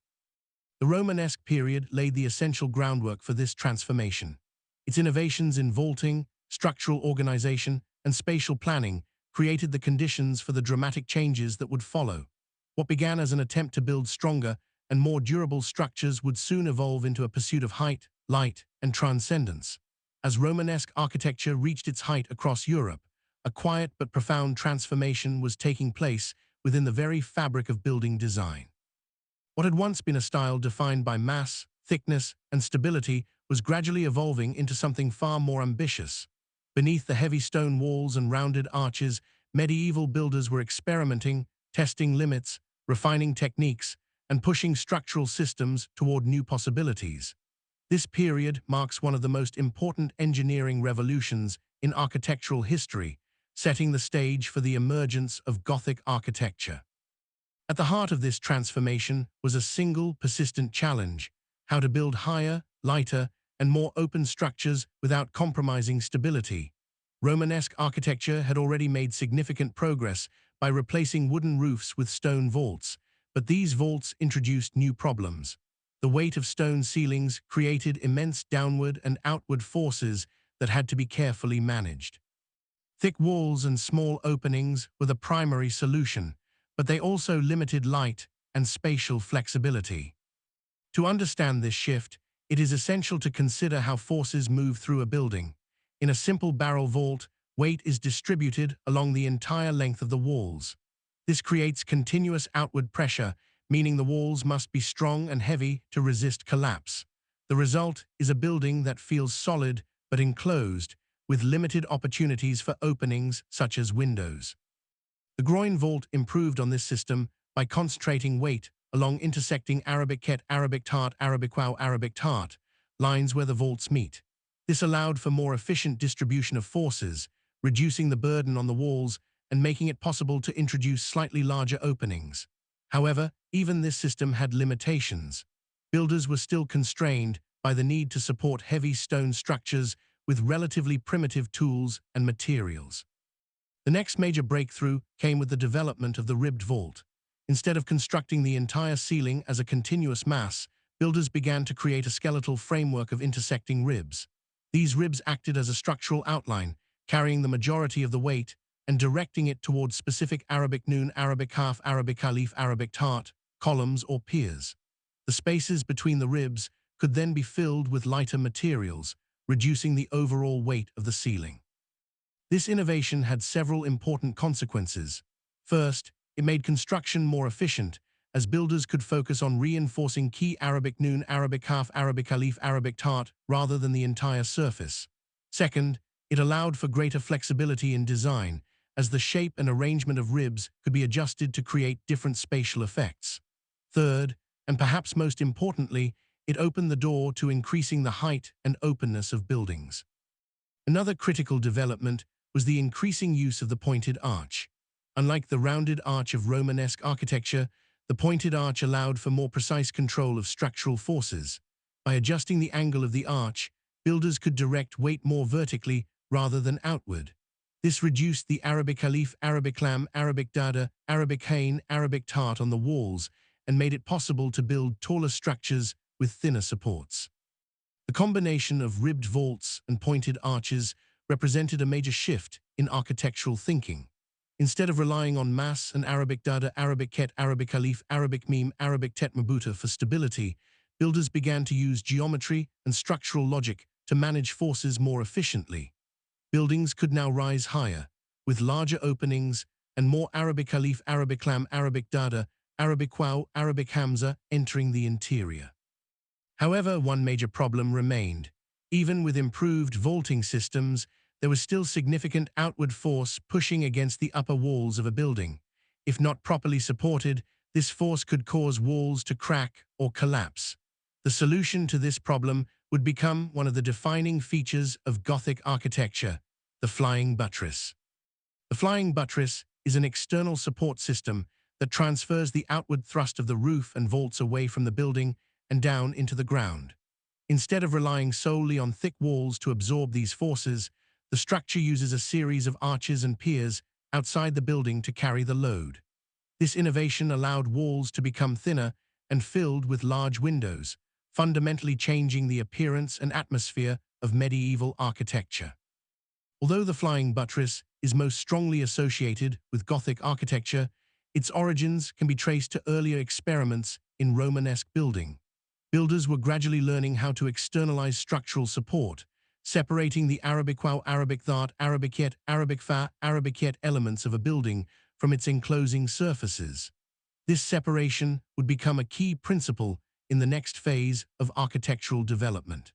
The Romanesque period laid the essential groundwork for this transformation. Its innovations in vaulting, structural organization, and spatial planning created the conditions for the dramatic changes that would follow. What began as an attempt to build stronger and more durable structures would soon evolve into a pursuit of height, light, and transcendence. As Romanesque architecture reached its height across Europe, a quiet but profound transformation was taking place within the very fabric of building design. What had once been a style defined by mass, thickness, and stability was gradually evolving into something far more ambitious. Beneath the heavy stone walls and rounded arches, medieval builders were experimenting, testing limits, refining techniques, and pushing structural systems toward new possibilities. This period marks one of the most important engineering revolutions in architectural history, setting the stage for the emergence of Gothic architecture. At the heart of this transformation was a single, persistent challenge: how to build higher, lighter, and more open structures without compromising stability. Romanesque architecture had already made significant progress by replacing wooden roofs with stone vaults, but these vaults introduced new problems. The weight of stone ceilings created immense downward and outward forces that had to be carefully managed. Thick walls and small openings were the primary solution, but they also limited light and spatial flexibility. To understand this shift, it is essential to consider how forces move through a building. In a simple barrel vault, weight is distributed along the entire length of the walls. This creates continuous outward pressure, meaning the walls must be strong and heavy to resist collapse. The result is a building that feels solid but enclosed, with limited opportunities for openings such as windows. The groin vault improved on this system by concentrating weight along intersecting Arabic ket, Arabic tart, Arabic wow, Arabic tart lines where the vaults meet. This allowed for more efficient distribution of forces, reducing the burden on the walls and making it possible to introduce slightly larger openings. However, even this system had limitations. Builders were still constrained by the need to support heavy stone structures with relatively primitive tools and materials. The next major breakthrough came with the development of the ribbed vault. Instead of constructing the entire ceiling as a continuous mass, builders began to create a skeletal framework of intersecting ribs. These ribs acted as a structural outline, carrying the majority of the weight and directing it towards specific Arabic noon, Arabic half, Arabic alif, Arabic tart, columns or piers. The spaces between the ribs could then be filled with lighter materials, reducing the overall weight of the ceiling. This innovation had several important consequences. First, it made construction more efficient, as builders could focus on reinforcing key Arabic noon, Arabic half, Arabic alif, Arabic tart, rather than the entire surface. Second, it allowed for greater flexibility in design, as the shape and arrangement of ribs could be adjusted to create different spatial effects. Third, and perhaps most importantly, it opened the door to increasing the height and openness of buildings. Another critical development was the increasing use of the pointed arch. Unlike the rounded arch of Romanesque architecture, the pointed arch allowed for more precise control of structural forces. By adjusting the angle of the arch, builders could direct weight more vertically rather than outward. This reduced the Arabic alif, Arabic lam, Arabic dada, Arabic hain, Arabic tart on the walls and made it possible to build taller structures with thinner supports. The combination of ribbed vaults and pointed arches represented a major shift in architectural thinking. Instead of relying on mass and Arabic dada, Arabic ket, Arabic alif, Arabic mim, Arabic tet mabuta for stability, builders began to use geometry and structural logic to manage forces more efficiently. Buildings could now rise higher, with larger openings and more Arabic alif, Arabic lam, Arabic dada, Arabic waw, Arabic hamza entering the interior. However, one major problem remained. Even with improved vaulting systems, there was still significant outward force pushing against the upper walls of a building. If not properly supported, this force could cause walls to crack or collapse. The solution to this problem would become one of the defining features of Gothic architecture: the flying buttress. The flying buttress is an external support system that transfers the outward thrust of the roof and vaults away from the building and down into the ground. Instead of relying solely on thick walls to absorb these forces, the structure uses a series of arches and piers outside the building to carry the load. This innovation allowed walls to become thinner and filled with large windows, fundamentally changing the appearance and atmosphere of medieval architecture. Although the flying buttress is most strongly associated with Gothic architecture, its origins can be traced to earlier experiments in Romanesque building. Builders were gradually learning how to externalize structural support, separating the Arabic waw, Arabic thart, Arabic yet, Arabic fa, Arabic yet elements of a building from its enclosing surfaces. This separation would become a key principle in the next phase of architectural development.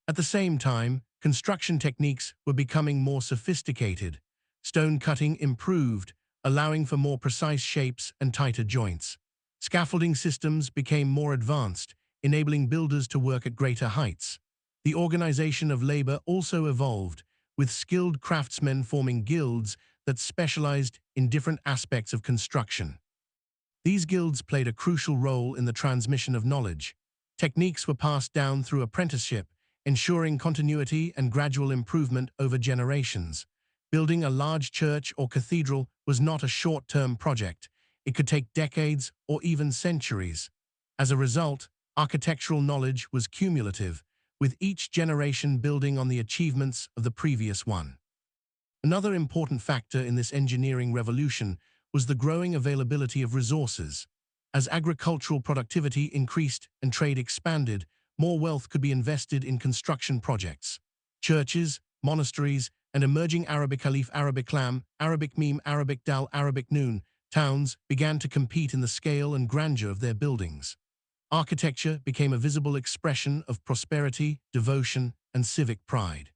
At the same time, construction techniques were becoming more sophisticated. Stone cutting improved, allowing for more precise shapes and tighter joints. Scaffolding systems became more advanced, enabling builders to work at greater heights. The organization of labor also evolved, with skilled craftsmen forming guilds that specialized in different aspects of construction. These guilds played a crucial role in the transmission of knowledge. Techniques were passed down through apprenticeship, ensuring continuity and gradual improvement over generations. Building a large church or cathedral was not a short-term project. It could take decades or even centuries. As a result, architectural knowledge was cumulative, with each generation building on the achievements of the previous one. Another important factor in this engineering revolution was the growing availability of resources. As agricultural productivity increased and trade expanded, more wealth could be invested in construction projects. Churches, monasteries, and emerging Arabic Alif, Arabic Lam, Arabic Meme, Arabic Dal, Arabic Noon towns began to compete in the scale and grandeur of their buildings. Architecture became a visible expression of prosperity, devotion, and civic pride.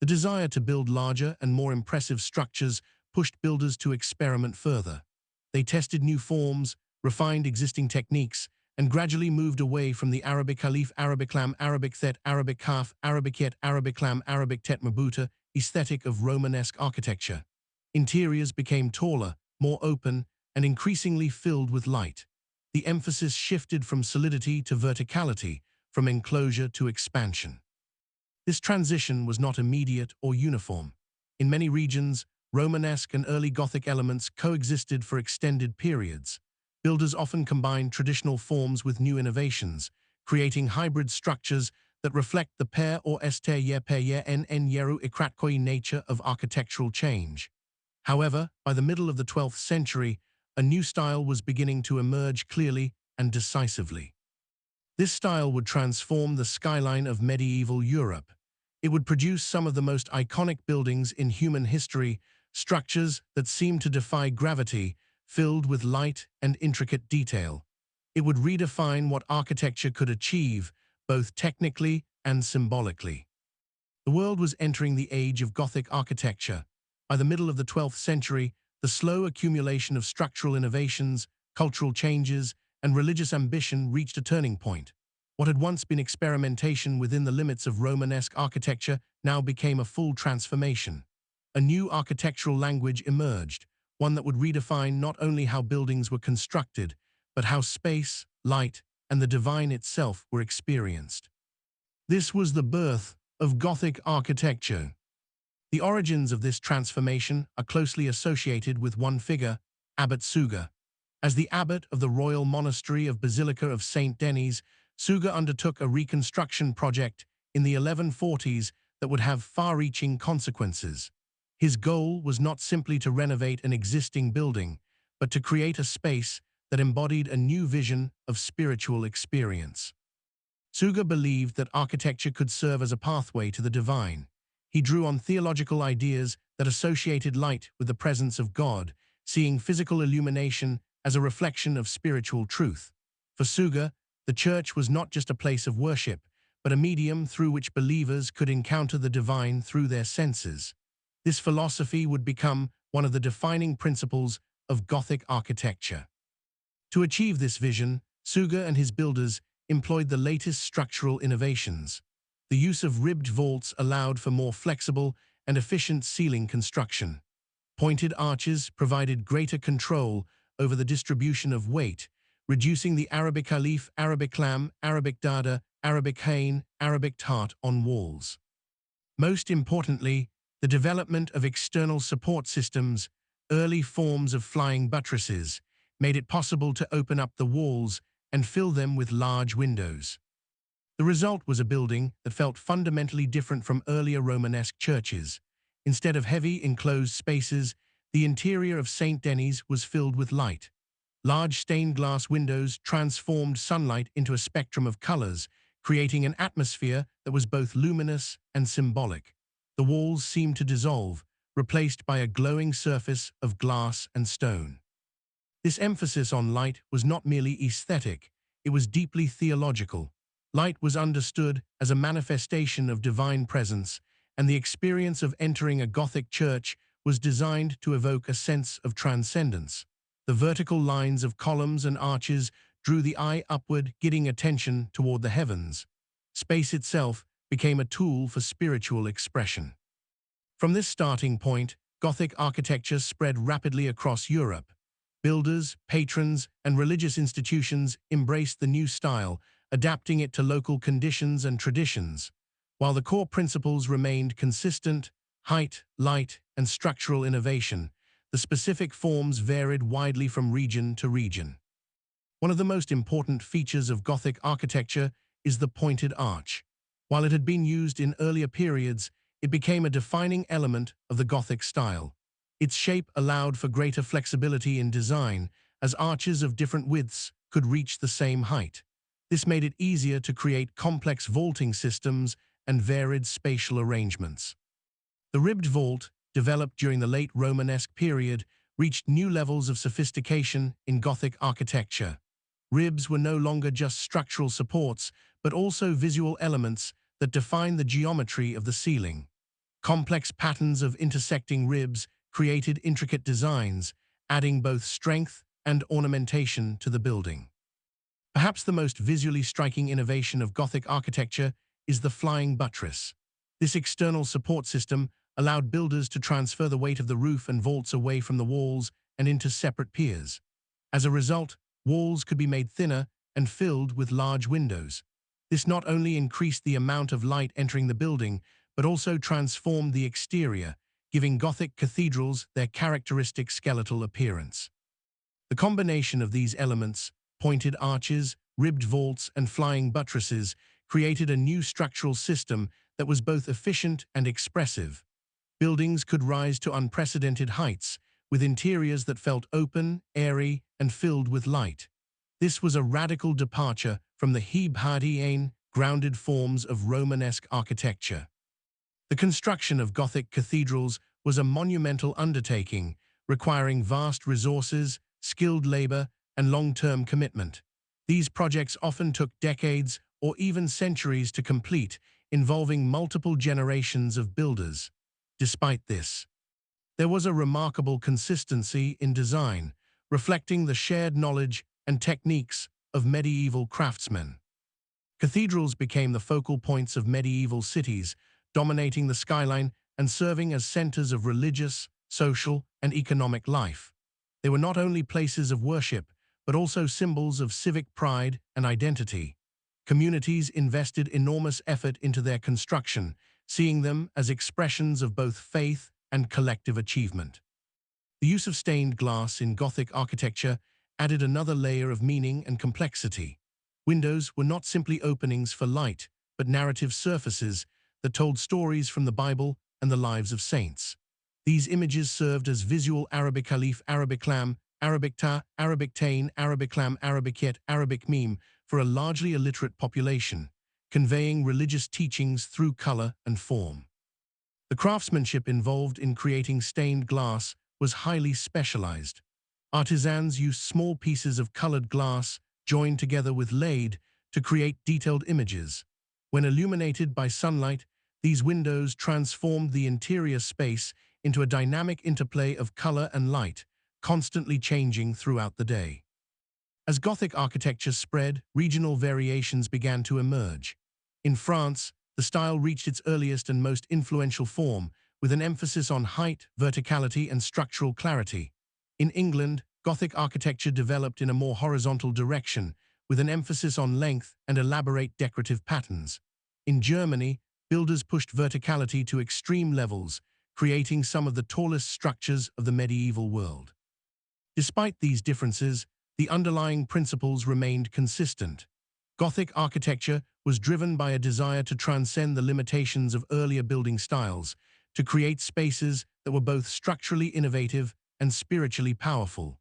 The desire to build larger and more impressive structures pushed builders to experiment further. They tested new forms, refined existing techniques, and gradually moved away from the Arabic Alif, Arabic Lam, Arabic Thet, Arabic Kaf, Arabic Yet, Arabic Lam, Arabic Tet Mabuta aesthetic of Romanesque architecture. Interiors became taller, more open, and increasingly filled with light. The emphasis shifted from solidity to verticality, from enclosure to expansion. This transition was not immediate or uniform. In many regions, Romanesque and early Gothic elements coexisted for extended periods. Builders often combined traditional forms with new innovations, creating hybrid structures that reflect the pair or ester ye per ye en yeru ikratkoi nature of architectural change. However, by the middle of the 12th century, a new style was beginning to emerge clearly and decisively. This style would transform the skyline of medieval Europe. It would produce some of the most iconic buildings in human history, structures that seemed to defy gravity, filled with light and intricate detail. It would redefine what architecture could achieve, both technically and symbolically. The world was entering the age of Gothic architecture. By the middle of the 12th century, the slow accumulation of structural innovations, cultural changes, and religious ambition reached a turning point. What had once been experimentation within the limits of Romanesque architecture now became a full transformation. A new architectural language emerged, one that would redefine not only how buildings were constructed, but how space, light, and the divine itself were experienced. This was the birth of Gothic architecture. The origins of this transformation are closely associated with one figure, Abbot Suger. As the abbot of the royal monastery of Basilica of St. Denis, Suger undertook a reconstruction project in the 1140s that would have far-reaching consequences. His goal was not simply to renovate an existing building, but to create a space that embodied a new vision of spiritual experience. Suger believed that architecture could serve as a pathway to the divine. He drew on theological ideas that associated light with the presence of God, seeing physical illumination as a reflection of spiritual truth. For Suger, the church was not just a place of worship, but a medium through which believers could encounter the divine through their senses. This philosophy would become one of the defining principles of Gothic architecture. To achieve this vision, Suger and his builders employed the latest structural innovations. The use of ribbed vaults allowed for more flexible and efficient ceiling construction. Pointed arches provided greater control over the distribution of weight, reducing the Arabic Alif, Arabic Lam, Arabic Dada, Arabic Hain, Arabic Tart on walls. Most importantly, the development of external support systems, early forms of flying buttresses, made it possible to open up the walls and fill them with large windows. The result was a building that felt fundamentally different from earlier Romanesque churches. Instead of heavy, enclosed spaces, the interior of St. Denis was filled with light. Large stained glass windows transformed sunlight into a spectrum of colors, creating an atmosphere that was both luminous and symbolic. The walls seemed to dissolve, replaced by a glowing surface of glass and stone. This emphasis on light was not merely aesthetic, it was deeply theological. Light was understood as a manifestation of divine presence, and the experience of entering a Gothic church was designed to evoke a sense of transcendence. The vertical lines of columns and arches drew the eye upward, getting attention toward the heavens. Space itself became a tool for spiritual expression. From this starting point, Gothic architecture spread rapidly across Europe. Builders, patrons, and religious institutions embraced the new style, adapting it to local conditions and traditions. While the core principles remained consistent, height, light, and structural innovation, the specific forms varied widely from region to region. One of the most important features of Gothic architecture is the pointed arch. While it had been used in earlier periods, it became a defining element of the Gothic style. Its shape allowed for greater flexibility in design, as arches of different widths could reach the same height. This made it easier to create complex vaulting systems and varied spatial arrangements. The ribbed vault, developed during the late Romanesque period, reached new levels of sophistication in Gothic architecture. Ribs were no longer just structural supports, but also visual elements that defined the geometry of the ceiling. Complex patterns of intersecting ribs created intricate designs, adding both strength and ornamentation to the building. Perhaps the most visually striking innovation of Gothic architecture is the flying buttress. This external support system allowed builders to transfer the weight of the roof and vaults away from the walls and into separate piers. As a result, walls could be made thinner and filled with large windows. This not only increased the amount of light entering the building, but also transformed the exterior, giving Gothic cathedrals their characteristic skeletal appearance. The combination of these elements, pointed arches, ribbed vaults, and flying buttresses, created a new structural system that was both efficient and expressive. Buildings could rise to unprecedented heights, with interiors that felt open, airy, and filled with light. This was a radical departure from the Hebhadian, grounded forms of Romanesque architecture. The construction of Gothic cathedrals was a monumental undertaking, requiring vast resources, skilled labor, and long-term commitment. These projects often took decades or even centuries to complete, involving multiple generations of builders. Despite this, there was a remarkable consistency in design, reflecting the shared knowledge and techniques of medieval craftsmen. Cathedrals became the focal points of medieval cities, dominating the skyline and serving as centers of religious, social, and economic life. They were not only places of worship, but also symbols of civic pride and identity. Communities invested enormous effort into their construction, seeing them as expressions of both faith and collective achievement. The use of stained glass in Gothic architecture added another layer of meaning and complexity. Windows were not simply openings for light, but narrative surfaces that told stories from the Bible and the lives of saints. These images served as visual Arabic alif, Arabic lam, Arabic ta, Arabic tain, Arabic lam, Arabic yet, Arabic meme for a largely illiterate population, conveying religious teachings through color and form. The craftsmanship involved in creating stained glass was highly specialized. Artisans used small pieces of colored glass joined together with lead to create detailed images. When illuminated by sunlight, these windows transformed the interior space into a dynamic interplay of color and light, constantly changing throughout the day. As Gothic architecture spread, regional variations began to emerge. In France, the style reached its earliest and most influential form, with an emphasis on height, verticality, and structural clarity. In England, Gothic architecture developed in a more horizontal direction, with an emphasis on length and elaborate decorative patterns. In Germany, builders pushed verticality to extreme levels, creating some of the tallest structures of the medieval world. Despite these differences, the underlying principles remained consistent. Gothic architecture was driven by a desire to transcend the limitations of earlier building styles, to create spaces that were both structurally innovative and spiritually powerful.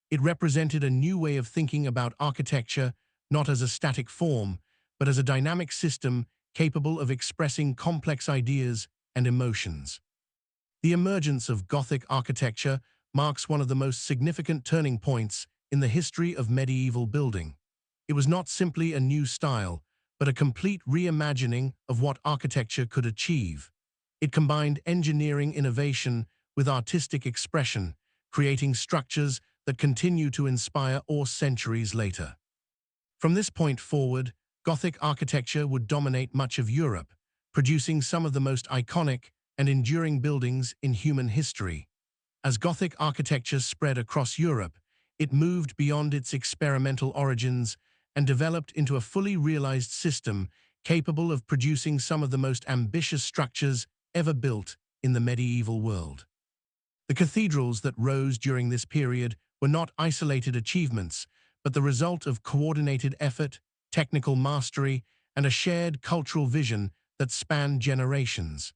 It represented a new way of thinking about architecture, not as a static form, but as a dynamic system capable of expressing complex ideas and emotions. The emergence of Gothic architecture marks one of the most significant turning points in the history of medieval building. It was not simply a new style, but a complete reimagining of what architecture could achieve. It combined engineering innovation with artistic expression, creating structures that continue to inspire awe centuries later. From this point forward, Gothic architecture would dominate much of Europe, producing some of the most iconic and enduring buildings in human history. As Gothic architecture spread across Europe, it moved beyond its experimental origins and developed into a fully realized system capable of producing some of the most ambitious structures ever built in the medieval world. The cathedrals that rose during this period were not isolated achievements, but the result of coordinated effort, technical mastery, and a shared cultural vision that spanned generations.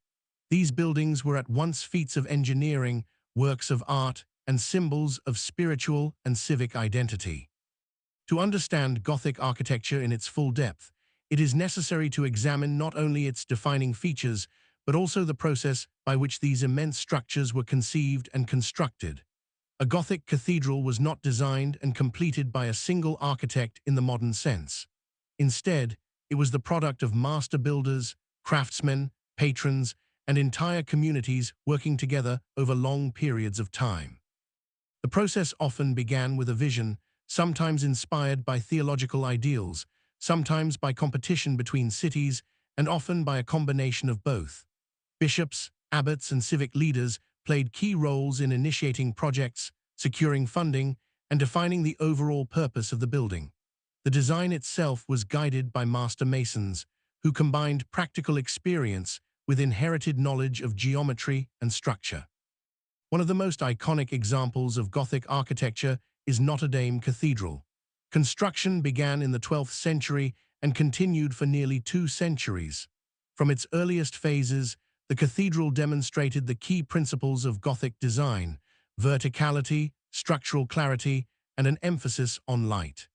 These buildings were at once feats of engineering, works of art, and symbols of spiritual and civic identity. To understand Gothic architecture in its full depth, it is necessary to examine not only its defining features, but also the process by which these immense structures were conceived and constructed. A Gothic cathedral was not designed and completed by a single architect in the modern sense. Instead, it was the product of master builders, craftsmen, patrons, and entire communities working together over long periods of time. The process often began with a vision, sometimes inspired by theological ideals, sometimes by competition between cities, and often by a combination of both. Bishops, abbots, and civic leaders played key roles in initiating projects, securing funding, and defining the overall purpose of the building. The design itself was guided by master masons, who combined practical experience with inherited knowledge of geometry and structure. One of the most iconic examples of Gothic architecture is Notre Dame Cathedral. Construction began in the 12th century and continued for nearly 2 centuries. From its earliest phases, the cathedral demonstrated the key principles of Gothic design: verticality, structural clarity, and an emphasis on light.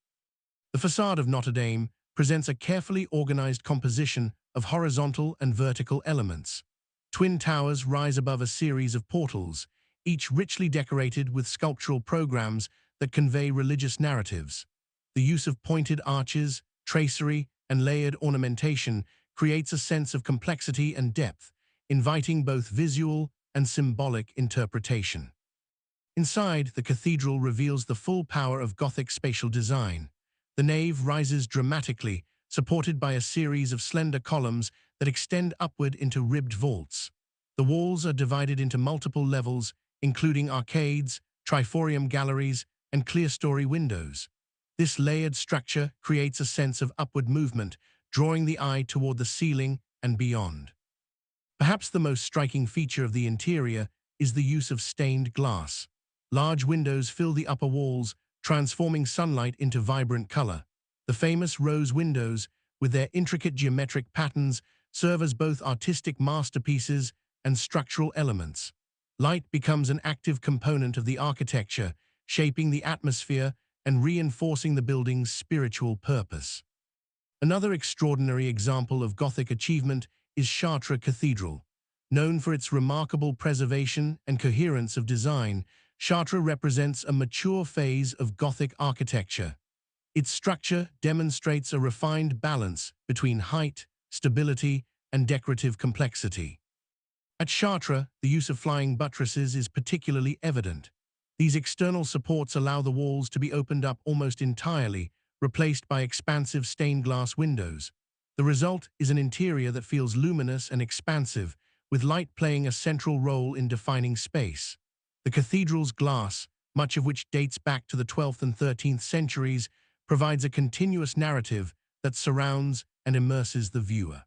The facade of Notre Dame presents a carefully organized composition of horizontal and vertical elements. Twin towers rise above a series of portals, each richly decorated with sculptural programs that convey religious narratives. The use of pointed arches, tracery, and layered ornamentation creates a sense of complexity and depth, inviting both visual and symbolic interpretation. Inside, the cathedral reveals the full power of Gothic spatial design. The nave rises dramatically, supported by a series of slender columns that extend upward into ribbed vaults. The walls are divided into multiple levels, including arcades, triforium galleries, and clerestory windows. This layered structure creates a sense of upward movement, drawing the eye toward the ceiling and beyond. Perhaps the most striking feature of the interior is the use of stained glass. Large windows fill the upper walls, transforming sunlight into vibrant color. The famous rose windows, with their intricate geometric patterns, serve as both artistic masterpieces and structural elements. Light becomes an active component of the architecture, shaping the atmosphere and reinforcing the building's spiritual purpose. Another extraordinary example of Gothic achievement is Chartres Cathedral. Known for its remarkable preservation and coherence of design, Chartres represents a mature phase of Gothic architecture. Its structure demonstrates a refined balance between height, stability, and decorative complexity. At Chartres, the use of flying buttresses is particularly evident. These external supports allow the walls to be opened up almost entirely, replaced by expansive stained glass windows. The result is an interior that feels luminous and expansive, with light playing a central role in defining space. The cathedral's glass, much of which dates back to the 12th and 13th centuries, provides a continuous narrative that surrounds and immerses the viewer.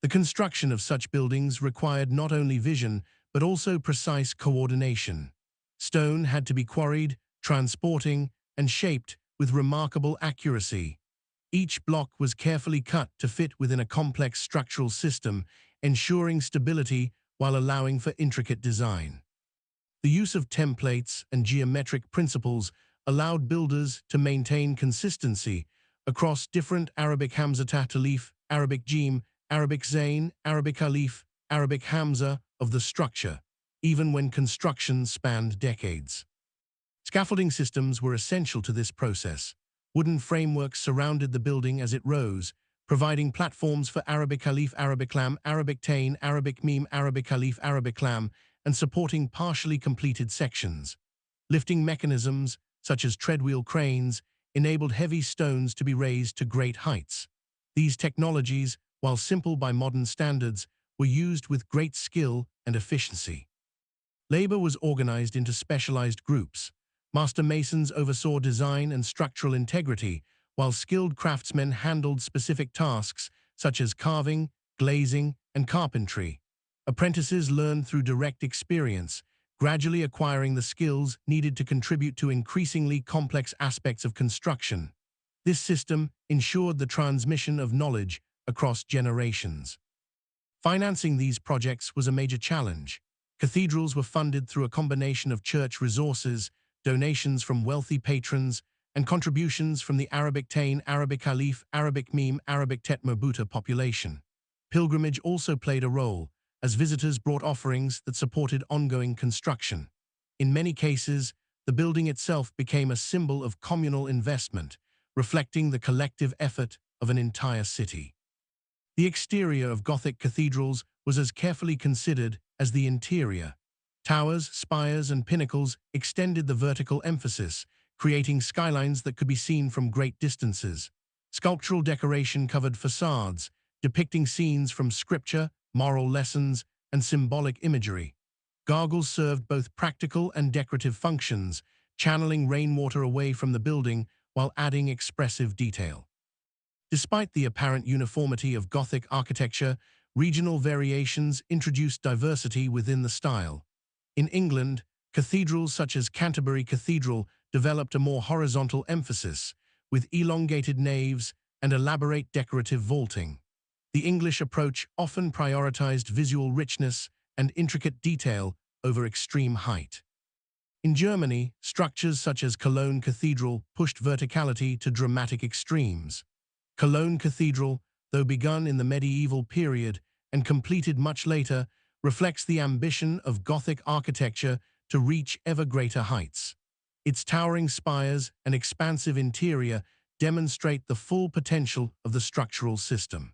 The construction of such buildings required not only vision, but also precise coordination. Stone had to be quarried, transporting, and shaped with remarkable accuracy. Each block was carefully cut to fit within a complex structural system, ensuring stability while allowing for intricate design. The use of templates and geometric principles allowed builders to maintain consistency across different Arabic Hamzatah Alif, Arabic Jim, Arabic Zain, Arabic Alif, Arabic Hamza of the structure, even when construction spanned decades. Scaffolding systems were essential to this process. Wooden frameworks surrounded the building as it rose, providing platforms for Arabic Alif, Arabic Lam, Arabic Tain, Arabic Mim, Arabic Alif, Arabic Lam, and supporting partially completed sections. Lifting mechanisms, such as treadwheel cranes, enabled heavy stones to be raised to great heights. These technologies, while simple by modern standards, were used with great skill and efficiency. Labor was organized into specialized groups. Master masons oversaw design and structural integrity, while skilled craftsmen handled specific tasks such as carving, glazing, and carpentry. Apprentices learned through direct experience, gradually acquiring the skills needed to contribute to increasingly complex aspects of construction. This system ensured the transmission of knowledge across generations. Financing these projects was a major challenge. Cathedrals were funded through a combination of church resources, donations from wealthy patrons, and contributions from the Arabic Tain, Arabic Alif, Arabic Mim, Arabic Tet Merbuta population. Pilgrimage also played a role, as visitors brought offerings that supported ongoing construction. In many cases, the building itself became a symbol of communal investment, reflecting the collective effort of an entire city. The exterior of Gothic cathedrals was as carefully considered as the interior. Towers, spires, and pinnacles extended the vertical emphasis, creating skylines that could be seen from great distances. Sculptural decoration covered facades, depicting scenes from scripture, moral lessons, and symbolic imagery. Gargoyles served both practical and decorative functions, channeling rainwater away from the building while adding expressive detail. Despite the apparent uniformity of Gothic architecture, regional variations introduced diversity within the style. In England, cathedrals such as Canterbury Cathedral developed a more horizontal emphasis, with elongated naves and elaborate decorative vaulting. The English approach often prioritized visual richness and intricate detail over extreme height. In Germany, structures such as Cologne Cathedral pushed verticality to dramatic extremes. Cologne Cathedral, though begun in the medieval period and completed much later, reflects the ambition of Gothic architecture to reach ever greater heights. Its towering spires and expansive interior demonstrate the full potential of the structural system.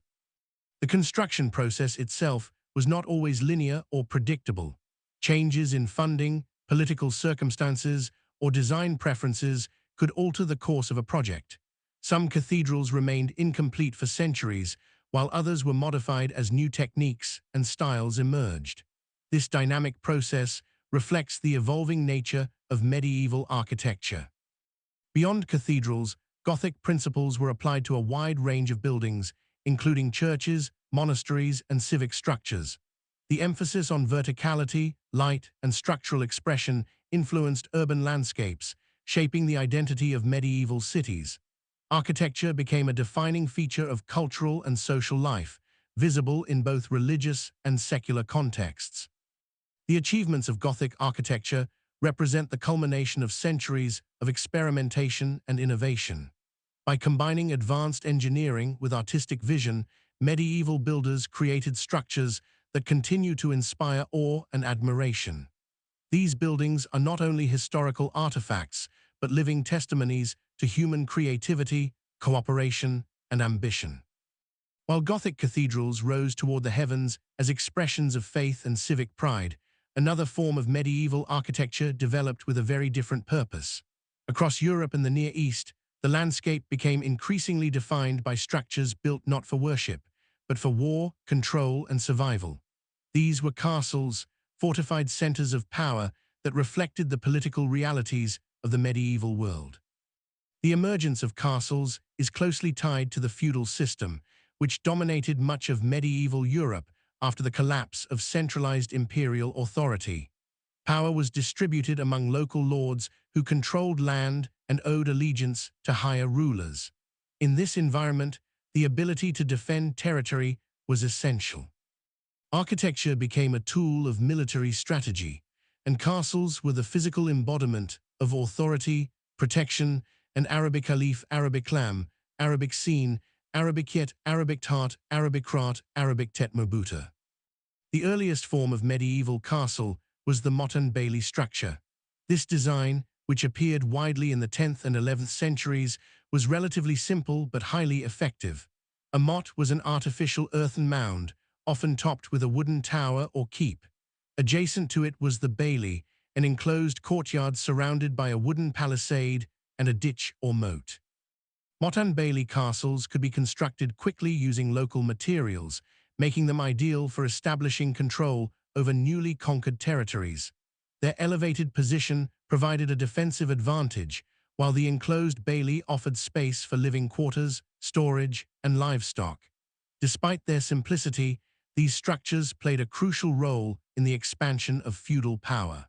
The construction process itself was not always linear or predictable. Changes in funding, political circumstances, or design preferences could alter the course of a project. Some cathedrals remained incomplete for centuries, while others were modified as new techniques and styles emerged. This dynamic process reflects the evolving nature of medieval architecture. Beyond cathedrals, Gothic principles were applied to a wide range of buildings, including churches, monasteries, and civic structures. The emphasis on verticality, light, and structural expression influenced urban landscapes, shaping the identity of medieval cities. Architecture became a defining feature of cultural and social life, visible in both religious and secular contexts. The achievements of Gothic architecture represent the culmination of centuries of experimentation and innovation. By combining advanced engineering with artistic vision, medieval builders created structures that continue to inspire awe and admiration. These buildings are not only historical artifacts, but living testimonies to human creativity, cooperation, and ambition. While Gothic cathedrals rose toward the heavens as expressions of faith and civic pride, another form of medieval architecture developed with a very different purpose. Across Europe and the Near East, the landscape became increasingly defined by structures built not for worship, but for war, control, and survival. These were castles, fortified centers of power that reflected the political realities of the medieval world. The emergence of castles is closely tied to the feudal system, which dominated much of medieval Europe after the collapse of centralized imperial authority. Power was distributed among local lords who controlled land and owed allegiance to higher rulers. In this environment, the ability to defend territory was essential. Architecture became a tool of military strategy, and castles were the physical embodiment of authority, protection, and Arabic Alif, Arabic Lam, Arabic Sin, Arabic Yet, Arabic Tat, Arabic Rat, Arabic Tet Merbuta. The earliest form of medieval castle was the motte and bailey structure. This design, which appeared widely in the 10th and 11th centuries, was relatively simple but highly effective. A motte was an artificial earthen mound, often topped with a wooden tower or keep. Adjacent to it was the bailey, an enclosed courtyard surrounded by a wooden palisade and a ditch or moat. Motte and bailey castles could be constructed quickly using local materials, making them ideal for establishing control over newly conquered territories. Their elevated position provided a defensive advantage, while the enclosed bailey offered space for living quarters, storage, and livestock. Despite their simplicity, these structures played a crucial role in the expansion of feudal power.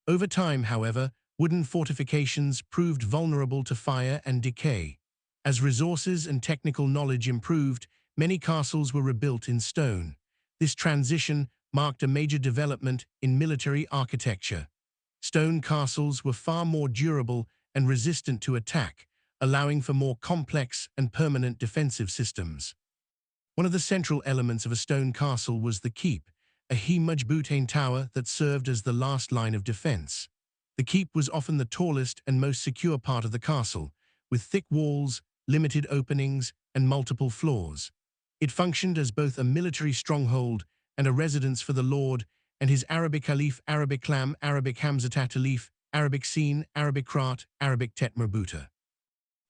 Over time, however, wooden fortifications proved vulnerable to fire and decay. As resources and technical knowledge improved, many castles were rebuilt in stone. This transition marked a major development in military architecture. Stone castles were far more durable and resistant to attack, allowing for more complex and permanent defensive systems. One of the central elements of a stone castle was the keep, a He-Mujbutane tower that served as the last line of defense. The keep was often the tallest and most secure part of the castle, with thick walls, limited openings, and multiple floors. It functioned as both a military stronghold and a residence for the lord and his Arabic Caliph, Arabic Lam, Arabic Hamzatat Alif, Arabic Sin, Arabic Krat, Arabic Tet Merbuta.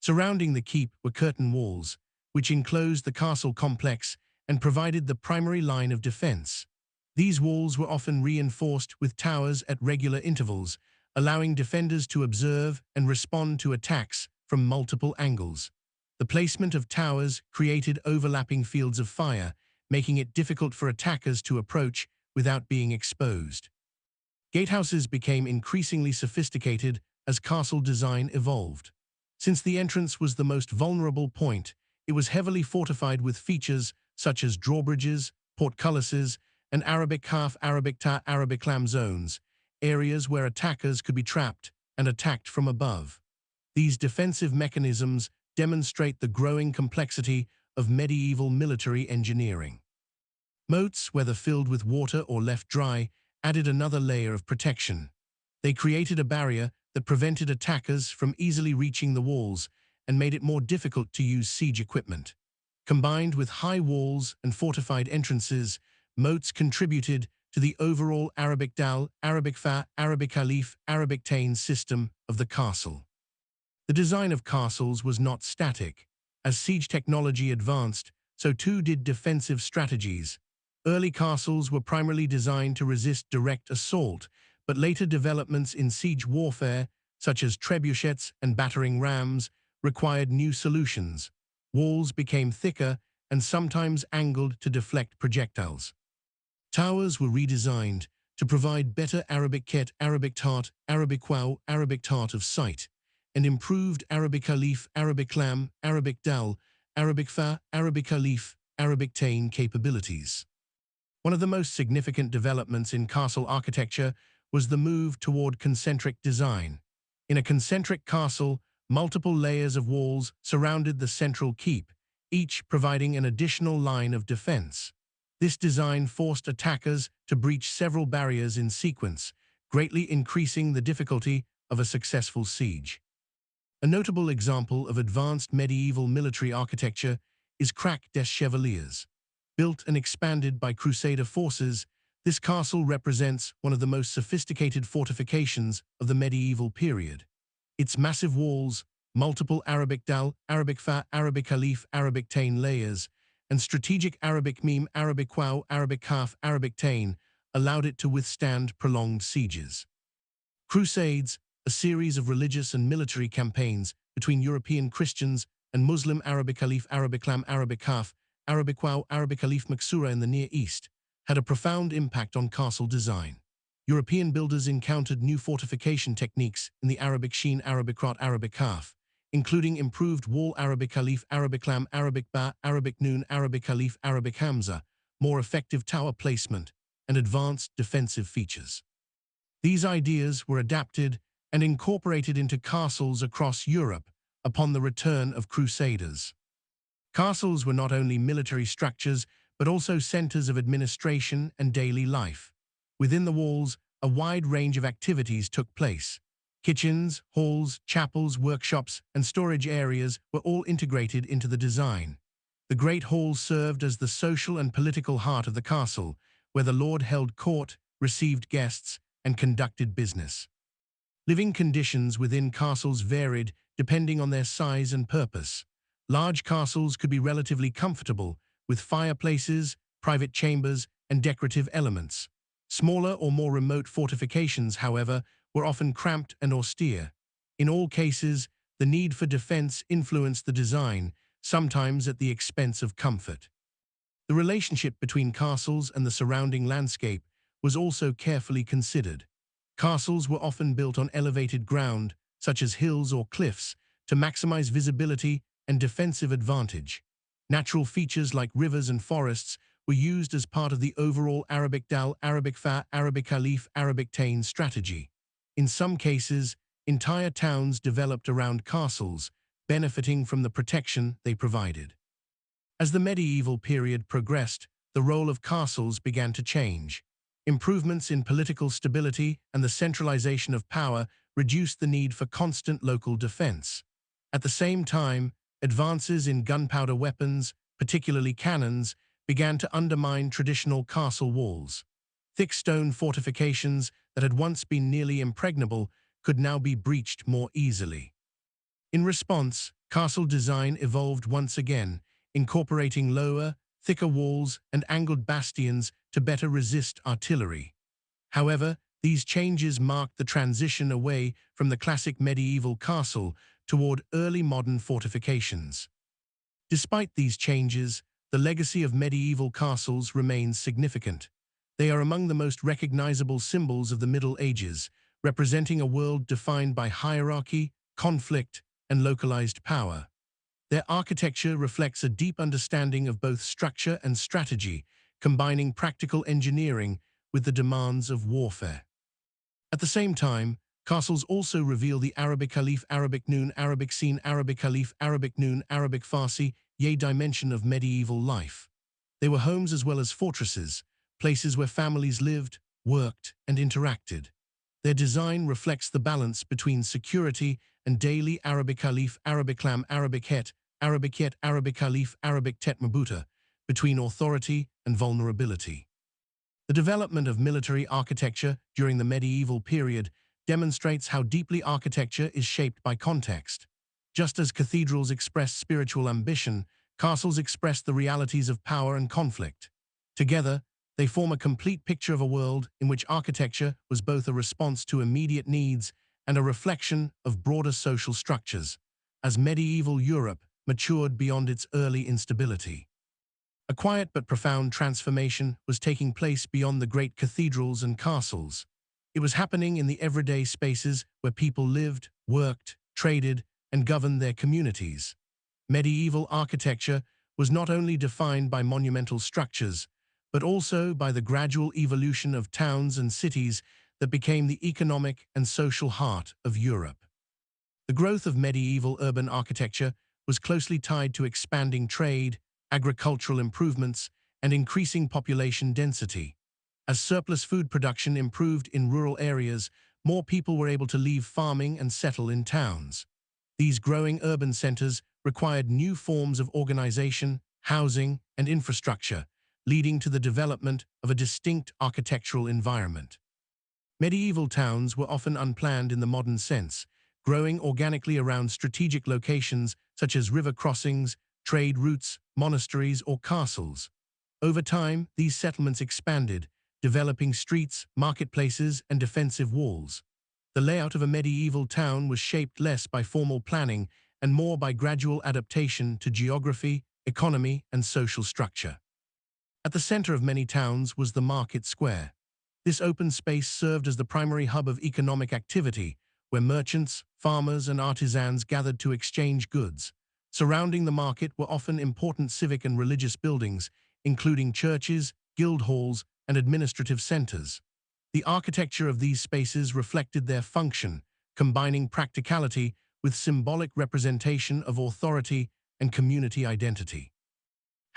Surrounding the keep were curtain walls, which enclosed the castle complex and provided the primary line of defense. These walls were often reinforced with towers at regular intervals, allowing defenders to observe and respond to attacks from multiple angles. The placement of towers created overlapping fields of fire, making it difficult for attackers to approach without being exposed. Gatehouses became increasingly sophisticated as castle design evolved. Since the entrance was the most vulnerable point, it was heavily fortified with features such as drawbridges, portcullises, and Arabic Kaf, Arabic Ta, Arabic Lam zones, areas where attackers could be trapped and attacked from above. These defensive mechanisms demonstrate the growing complexity of medieval military engineering. Moats, whether filled with water or left dry, added another layer of protection. They created a barrier that prevented attackers from easily reaching the walls and made it more difficult to use siege equipment. Combined with high walls and fortified entrances, moats contributed to the overall Arabic Dal, Arabic Fa, Arabic Alif, Arabic Tain system of the castle. The design of castles was not static. As siege technology advanced, so too did defensive strategies. Early castles were primarily designed to resist direct assault, but later developments in siege warfare, such as trebuchets and battering rams, required new solutions. Walls became thicker and sometimes angled to deflect projectiles. Towers were redesigned to provide better Arabic Ket, Arabic Tart, Arabic Wow, Arabic Tart of sight, and improved Arabic Alif, Arabic Lam, Arabic Dal, Arabic Fa, Arabic Alif, Arabic Tain capabilities. One of the most significant developments in castle architecture was the move toward concentric design. In a concentric castle, multiple layers of walls surrounded the central keep, each providing an additional line of defense. This design forced attackers to breach several barriers in sequence, greatly increasing the difficulty of a successful siege. A notable example of advanced medieval military architecture is Crac des Chevaliers. Built and expanded by Crusader forces, this castle represents one of the most sophisticated fortifications of the medieval period. Its massive walls, multiple Arabic Dal, Arabic Fa, Arabic Alif, Arabic Tain layers, and strategic Arabic Meme, Arabic Wow, Arabic Kaf, Arabic Tain allowed it to withstand prolonged sieges. Crusades, a series of religious and military campaigns between European Christians and Muslim Arabic Alif, Arabic Lam, Arabic Kaf, Arabic Wow, Arabic Alif Maksura in the Near East, had a profound impact on castle design. European builders encountered new fortification techniques in the Arabic Shin, Arabic Krat, Arabic Kaf, including improved wall Arabic Alif, Arabic Lam, Arabic Ba, Arabic Noon, Arabic Alif, Arabic Hamza, more effective tower placement, and advanced defensive features. These ideas were adapted and incorporated into castles across Europe upon the return of Crusaders. Castles were not only military structures, but also centers of administration and daily life. Within the walls, a wide range of activities took place. Kitchens, halls, chapels, workshops, and storage areas were all integrated into the design. The great hall served as the social and political heart of the castle, where the lord held court, received guests, and conducted business. Living conditions within castles varied depending on their size and purpose. Large castles could be relatively comfortable, with fireplaces, private chambers, and decorative elements. Smaller or more remote fortifications, however, were often cramped and austere. In all cases, the need for defense influenced the design, sometimes at the expense of comfort. The relationship between castles and the surrounding landscape was also carefully considered. Castles were often built on elevated ground, such as hills or cliffs, to maximize visibility and defensive advantage. Natural features like rivers and forests were used as part of the overall Arabic Dal, Arabic Fa, Arabic Khalif, Arabic Tain strategy. In some cases, entire towns developed around castles, benefiting from the protection they provided. As the medieval period progressed, the role of castles began to change. Improvements in political stability and the centralization of power reduced the need for constant local defense. At the same time, advances in gunpowder weapons, particularly cannons, began to undermine traditional castle walls. Thick stone fortifications that had once been nearly impregnable could now be breached more easily. In response, castle design evolved once again, incorporating lower, thicker walls and angled bastions to better resist artillery. However, these changes marked the transition away from the classic medieval castle toward early modern fortifications. Despite these changes, the legacy of medieval castles remains significant. They are among the most recognizable symbols of the Middle Ages, representing a world defined by hierarchy, conflict, and localized power. Their architecture reflects a deep understanding of both structure and strategy, combining practical engineering with the demands of warfare. At the same time, castles also reveal the Arabic Khalif, Arabic Noon, Arabic Scene, Arabic Khalif, Arabic Noon, Arabic Farsi, dimension of medieval life. They were homes as well as fortresses, places where families lived, worked, and interacted. Their design reflects the balance between security and daily Arabic Khalif, Arabic Lam, Arabic Het, Arabic Yet, Arabic Khalif, Arabic Tet Mabuta, between authority and vulnerability. The development of military architecture during the medieval period demonstrates how deeply architecture is shaped by context. Just as cathedrals express spiritual ambition, castles express the realities of power and conflict. Together, they form a complete picture of a world in which architecture was both a response to immediate needs and a reflection of broader social structures, as medieval Europe matured beyond its early instability. A quiet but profound transformation was taking place beyond the great cathedrals and castles. It was happening in the everyday spaces where people lived, worked, traded, and governed their communities. Medieval architecture was not only defined by monumental structures, but also by the gradual evolution of towns and cities that became the economic and social heart of Europe. The growth of medieval urban architecture was closely tied to expanding trade, agricultural improvements, and increasing population density. As surplus food production improved in rural areas, more people were able to leave farming and settle in towns. These growing urban centers required new forms of organization, housing, and infrastructure, leading to the development of a distinct architectural environment. Medieval towns were often unplanned in the modern sense, growing organically around strategic locations such as river crossings, trade routes, monasteries, or castles. Over time, these settlements expanded, developing streets, marketplaces, and defensive walls. The layout of a medieval town was shaped less by formal planning and more by gradual adaptation to geography, economy, and social structure. At the center of many towns was the market square. This open space served as the primary hub of economic activity, where merchants, farmers, and artisans gathered to exchange goods. Surrounding the market were often important civic and religious buildings, including churches, guild halls, and administrative centers. The architecture of these spaces reflected their function, combining practicality with symbolic representation of authority and community identity.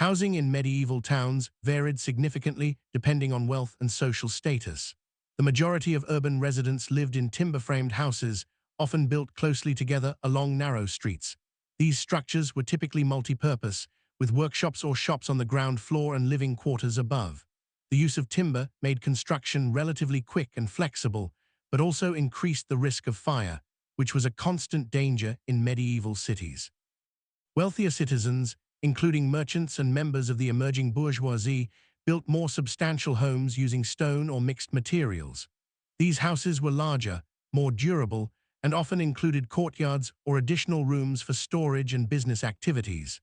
Housing in medieval towns varied significantly depending on wealth and social status. The majority of urban residents lived in timber-framed houses, often built closely together along narrow streets. These structures were typically multi-purpose, with workshops or shops on the ground floor and living quarters above. The use of timber made construction relatively quick and flexible, but also increased the risk of fire, which was a constant danger in medieval cities. Wealthier citizens, including merchants and members of the emerging bourgeoisie, built more substantial homes using stone or mixed materials. These houses were larger, more durable, and often included courtyards or additional rooms for storage and business activities.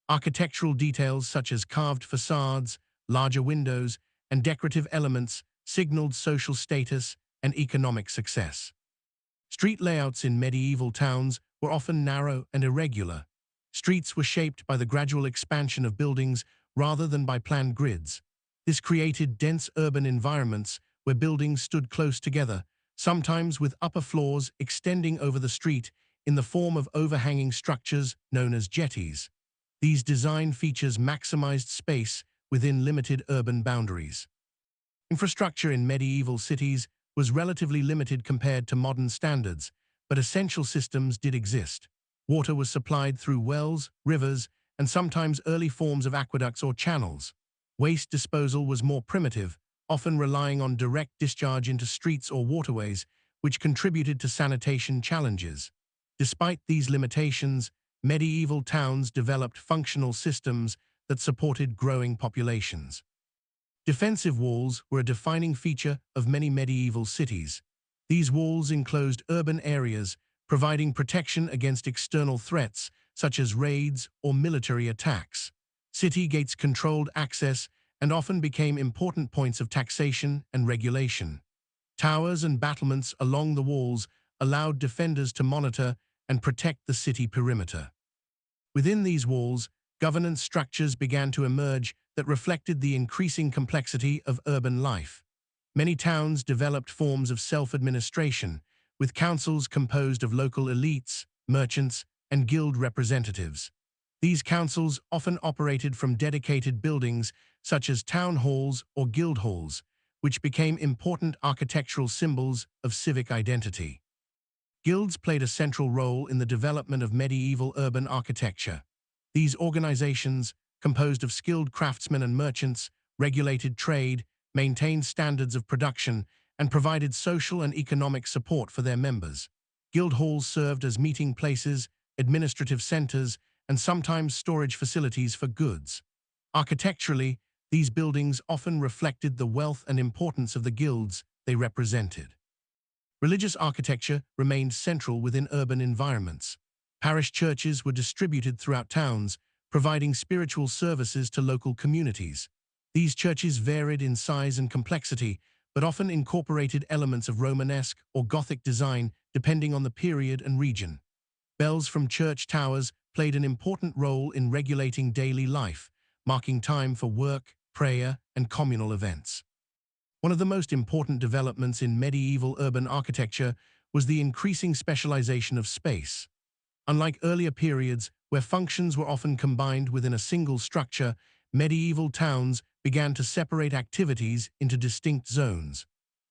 Architectural details such as carved facades, larger windows, and decorative elements signaled social status and economic success. Street layouts in medieval towns were often narrow and irregular. Streets were shaped by the gradual expansion of buildings rather than by planned grids. This created dense urban environments where buildings stood close together, sometimes with upper floors extending over the street in the form of overhanging structures known as jetties. These design features maximized space within limited urban boundaries. Infrastructure in medieval cities was relatively limited compared to modern standards, but essential systems did exist. Water was supplied through wells, rivers, and sometimes early forms of aqueducts or channels. Waste disposal was more primitive, often relying on direct discharge into streets or waterways, which contributed to sanitation challenges. Despite these limitations, medieval towns developed functional systems that supported growing populations. Defensive walls were a defining feature of many medieval cities. These walls enclosed urban areas, providing protection against external threats such as raids or military attacks. City gates controlled access and often became important points of taxation and regulation. Towers and battlements along the walls allowed defenders to monitor and protect the city perimeter. Within these walls, governance structures began to emerge that reflected the increasing complexity of urban life. Many towns developed forms of self-administration, with councils composed of local elites, merchants, and guild representatives. These councils often operated from dedicated buildings such as town halls or guild halls, which became important architectural symbols of civic identity. Guilds played a central role in the development of medieval urban architecture. These organizations, composed of skilled craftsmen and merchants, regulated trade, maintained standards of production, and provided social and economic support for their members. Guild halls served as meeting places, administrative centers, and sometimes storage facilities for goods. Architecturally, these buildings often reflected the wealth and importance of the guilds they represented. Religious architecture remained central within urban environments. Parish churches were distributed throughout towns, providing spiritual services to local communities. These churches varied in size and complexity, but often incorporated elements of Romanesque or Gothic design depending on the period and region. Bells from church towers played an important role in regulating daily life, marking time for work, prayer, and communal events. One of the most important developments in medieval urban architecture was the increasing specialization of space. Unlike earlier periods, where functions were often combined within a single structure, medieval towns began to separate activities into distinct zones.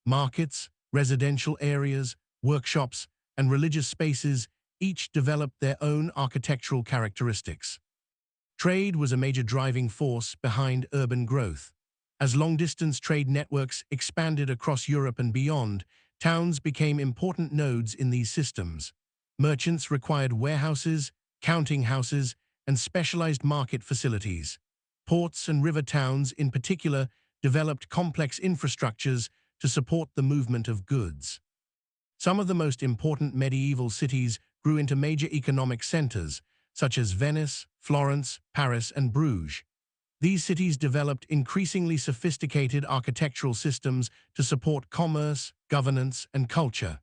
Markets, residential areas, workshops, and religious spaces each developed their own architectural characteristics. Trade was a major driving force behind urban growth. As long-distance trade networks expanded across Europe and beyond, towns became important nodes in these systems. Merchants required warehouses, counting houses, and specialized market facilities. Ports and river towns, in particular, developed complex infrastructures to support the movement of goods. Some of the most important medieval cities grew into major economic centers, such as Venice, Florence, Paris, and Bruges. These cities developed increasingly sophisticated architectural systems to support commerce, governance, and culture.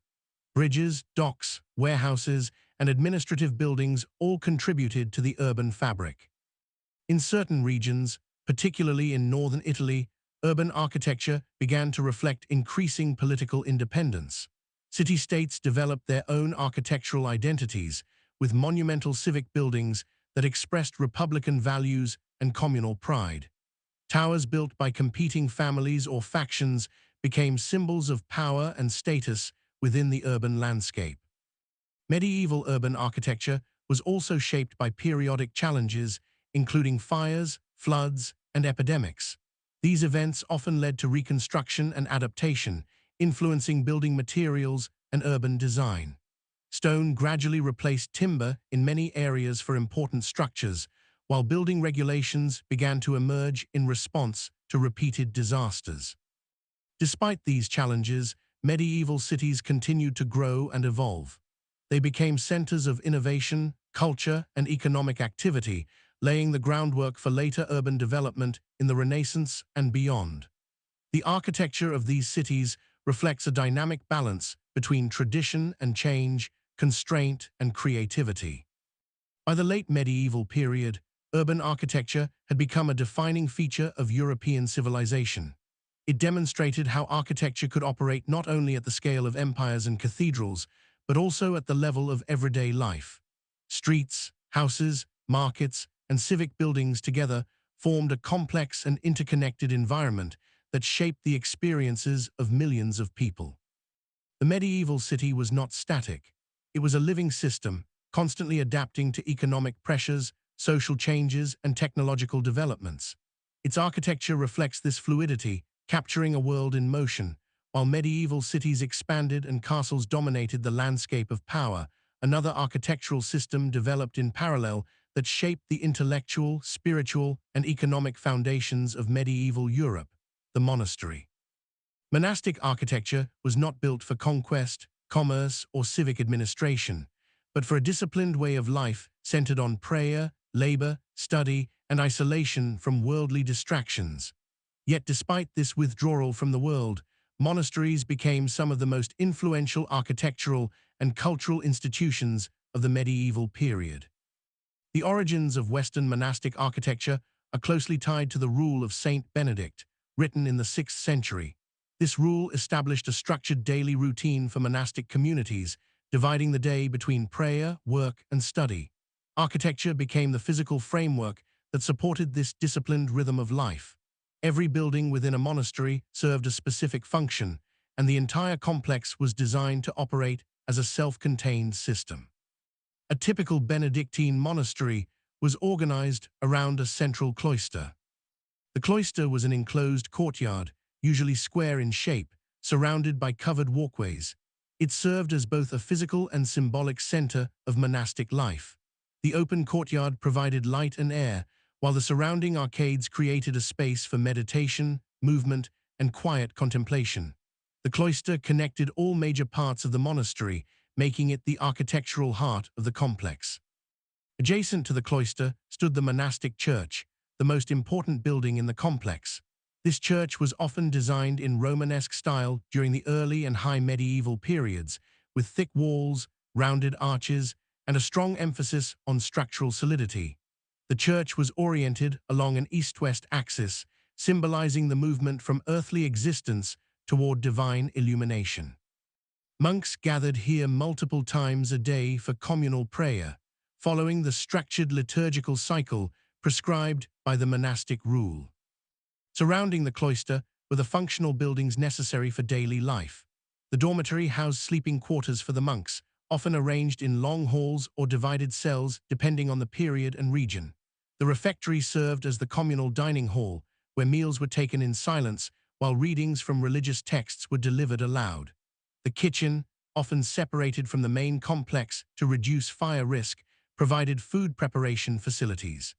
Bridges, docks, warehouses, and administrative buildings all contributed to the urban fabric. In certain regions, particularly in northern Italy, urban architecture began to reflect increasing political independence. City-states developed their own architectural identities, with monumental civic buildings that expressed republican values and communal pride. Towers built by competing families or factions became symbols of power and status within the urban landscape. Medieval urban architecture was also shaped by periodic challenges, including fires, floods, and epidemics. These events often led to reconstruction and adaptation, influencing building materials and urban design. Stone gradually replaced timber in many areas for important structures, while building regulations began to emerge in response to repeated disasters. Despite these challenges, medieval cities continued to grow and evolve. They became centers of innovation, culture, and economic activity, laying the groundwork for later urban development in the Renaissance and beyond. The architecture of these cities reflects a dynamic balance between tradition and change, constraint and creativity. By the late medieval period, urban architecture had become a defining feature of European civilization. It demonstrated how architecture could operate not only at the scale of empires and cathedrals, but also at the level of everyday life. Streets, houses, markets, and civic buildings together formed a complex and interconnected environment that shaped the experiences of millions of people. The medieval city was not static. It was a living system, constantly adapting to economic pressures, social changes, and technological developments. Its architecture reflects this fluidity, capturing a world in motion. While medieval cities expanded and castles dominated the landscape of power, another architectural system developed in parallel that shaped the intellectual, spiritual, and economic foundations of medieval Europe: the monastery. Monastic architecture was not built for conquest, commerce, or civic administration, but for a disciplined way of life centered on prayer, labor, study, and isolation from worldly distractions. Yet despite this withdrawal from the world, monasteries became some of the most influential architectural and cultural institutions of the medieval period. The origins of Western monastic architecture are closely tied to the Rule of Saint Benedict, written in the 6th century. This rule established a structured daily routine for monastic communities, dividing the day between prayer, work, and study. Architecture became the physical framework that supported this disciplined rhythm of life. Every building within a monastery served a specific function, and the entire complex was designed to operate as a self-contained system. A typical Benedictine monastery was organized around a central cloister. The cloister was an enclosed courtyard, usually square in shape, surrounded by covered walkways. It served as both a physical and symbolic center of monastic life. The open courtyard provided light and air, while the surrounding arcades created a space for meditation, movement, and quiet contemplation. The cloister connected all major parts of the monastery, making it the architectural heart of the complex. Adjacent to the cloister stood the monastic church, the most important building in the complex. This church was often designed in Romanesque style during the early and high medieval periods, with thick walls, rounded arches, and a strong emphasis on structural solidity. The church was oriented along an east-west axis, symbolizing the movement from earthly existence toward divine illumination. Monks gathered here multiple times a day for communal prayer, following the structured liturgical cycle prescribed by the monastic rule. Surrounding the cloister were the functional buildings necessary for daily life. The dormitory housed sleeping quarters for the monks, often arranged in long halls or divided cells depending on the period and region. The refectory served as the communal dining hall, where meals were taken in silence while readings from religious texts were delivered aloud. The kitchen, often separated from the main complex to reduce fire risk, provided food preparation facilities.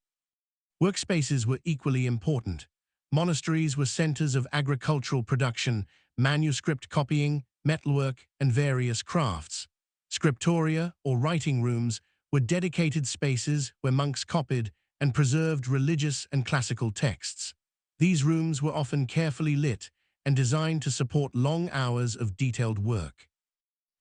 Workspaces were equally important. Monasteries were centers of agricultural production, manuscript copying, metalwork, and various crafts. Scriptoria, or writing rooms, were dedicated spaces where monks copied and preserved religious and classical texts. These rooms were often carefully lit and designed to support long hours of detailed work.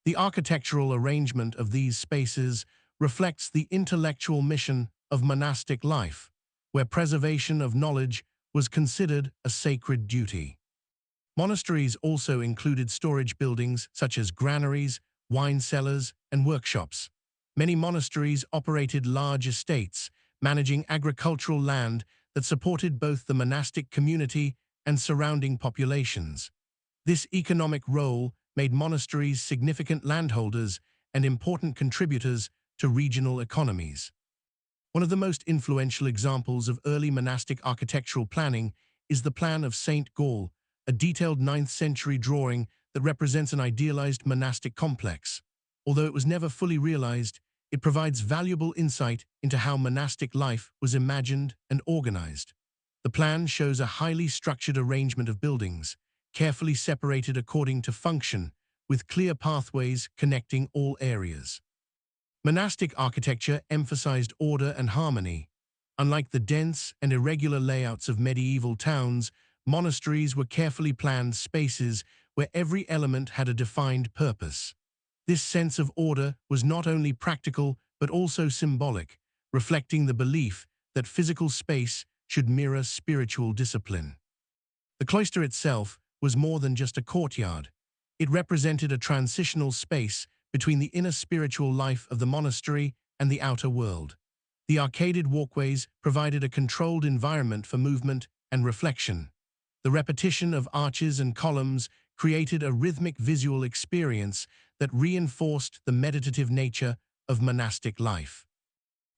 The architectural arrangement of these spaces reflects the intellectual mission of monastic life, where preservation of knowledge was considered a sacred duty. Monasteries also included storage buildings such as granaries, wine cellars, and workshops. Many monasteries operated large estates, managing agricultural land that supported both the monastic community and surrounding populations. This economic role made monasteries significant landholders and important contributors to regional economies. One of the most influential examples of early monastic architectural planning is the Plan of St. Gall, a detailed 9th-century drawing that represents an idealized monastic complex. Although it was never fully realized, it provides valuable insight into how monastic life was imagined and organized. The plan shows a highly structured arrangement of buildings, carefully separated according to function, with clear pathways connecting all areas. Monastic architecture emphasized order and harmony. Unlike the dense and irregular layouts of medieval towns, monasteries were carefully planned spaces where every element had a defined purpose. This sense of order was not only practical but also symbolic, reflecting the belief that physical space should mirror spiritual discipline. The cloister itself was more than just a courtyard. It represented a transitional space between the inner spiritual life of the monastery and the outer world. The arcaded walkways provided a controlled environment for movement and reflection. The repetition of arches and columns created a rhythmic visual experience that reinforced the meditative nature of monastic life.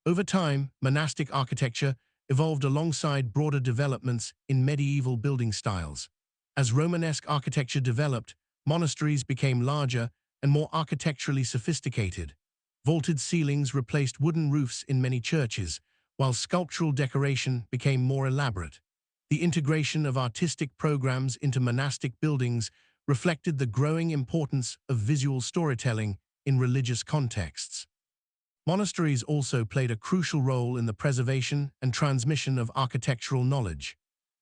Over time, monastic architecture evolved alongside broader developments in medieval building styles. As Romanesque architecture developed, monasteries became larger and more architecturally sophisticated. Vaulted ceilings replaced wooden roofs in many churches, while sculptural decoration became more elaborate. The integration of artistic programs into monastic buildings reflected the growing importance of visual storytelling in religious contexts. Monasteries also played a crucial role in the preservation and transmission of architectural knowledge.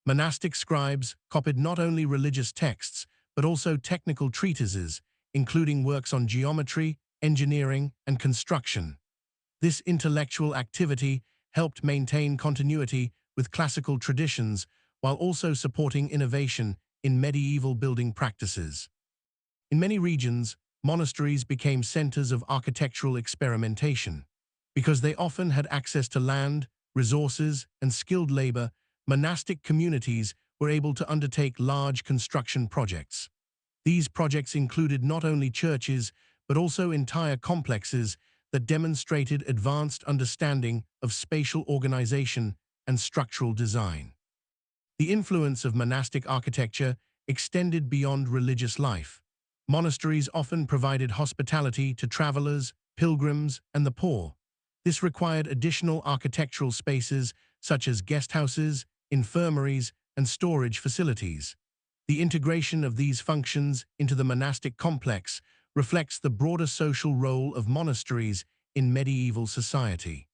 Monastic scribes copied not only religious texts, but also technical treatises, including works on geometry, engineering, and construction. This intellectual activity helped maintain continuity with classical traditions while also supporting innovation in medieval building practices. In many regions, monasteries became centers of architectural experimentation. Because they often had access to land, resources, and skilled labor, monastic communities were able to undertake large construction projects. These projects included not only churches, but also entire complexes that demonstrated advanced understanding of spatial organization and structural design. The influence of monastic architecture extended beyond religious life. Monasteries often provided hospitality to travelers, pilgrims, and the poor. This required additional architectural spaces such as guesthouses, infirmaries, and storage facilities. The integration of these functions into the monastic complex reflects the broader social role of monasteries in medieval society.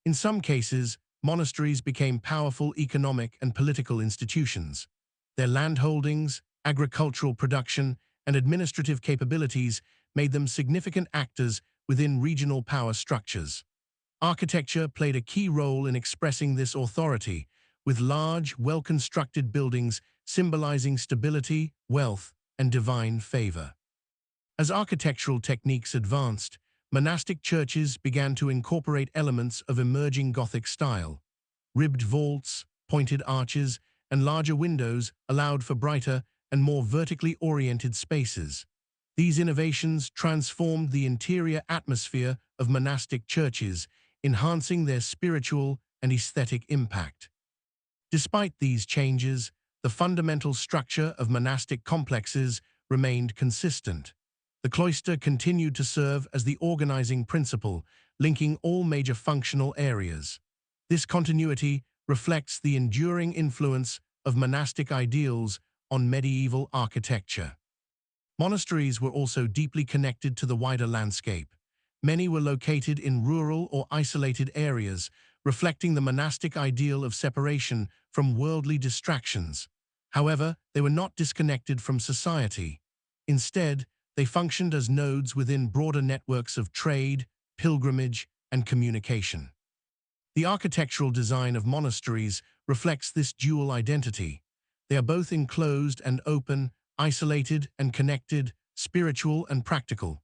In some cases, monasteries became powerful economic and political institutions. Their landholdings, agricultural production, and administrative capabilities made them significant actors within regional power structures. Architecture played a key role in expressing this authority, with large, well-constructed buildings symbolizing stability, wealth, and divine favor. As architectural techniques advanced, monastic churches began to incorporate elements of emerging Gothic style. Ribbed vaults, pointed arches, and larger windows allowed for brighter and more vertically oriented spaces. These innovations transformed the interior atmosphere of monastic churches, enhancing their spiritual and aesthetic impact. Despite these changes, the fundamental structure of monastic complexes remained consistent. The cloister continued to serve as the organizing principle, linking all major functional areas. This continuity reflects the enduring influence of monastic ideals on medieval architecture. Monasteries were also deeply connected to the wider landscape. Many were located in rural or isolated areas, reflecting the monastic ideal of separation from worldly distractions. However, they were not disconnected from society. Instead, they functioned as nodes within broader networks of trade, pilgrimage, and communication. The architectural design of monasteries reflects this dual identity. They are both enclosed and open, isolated and connected, spiritual and practical.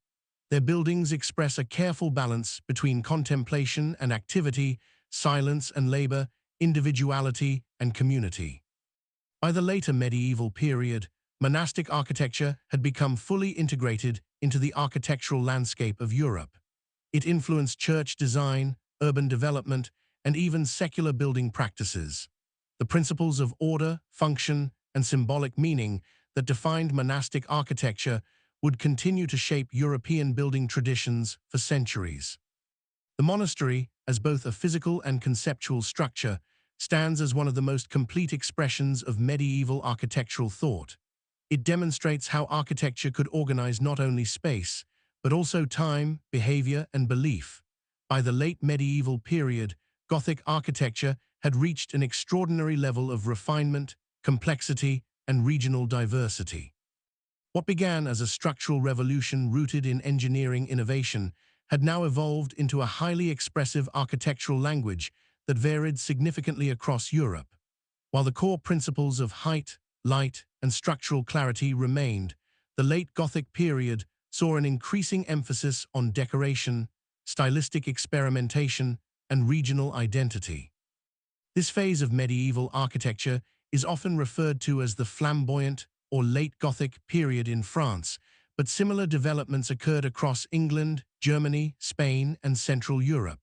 Their buildings express a careful balance between contemplation and activity, silence and labor, individuality and community. By the later medieval period, monastic architecture had become fully integrated into the architectural landscape of Europe. It influenced church design, urban development, and even secular building practices. The principles of order, function, and symbolic meaning that defined monastic architecture would continue to shape European building traditions for centuries. The monastery, as both a physical and conceptual structure, stands as one of the most complete expressions of medieval architectural thought. It demonstrates how architecture could organize not only space, but also time, behavior, and belief. By the late medieval period, Gothic architecture had reached an extraordinary level of refinement, complexity, and regional diversity. What began as a structural revolution rooted in engineering innovation had now evolved into a highly expressive architectural language that varied significantly across Europe. While the core principles of height, light, and structural clarity remained, the late Gothic period saw an increasing emphasis on decoration, stylistic experimentation, and regional identity. This phase of medieval architecture is often referred to as the flamboyant or late Gothic period in France, but similar developments occurred across England, Germany, Spain, and Central Europe.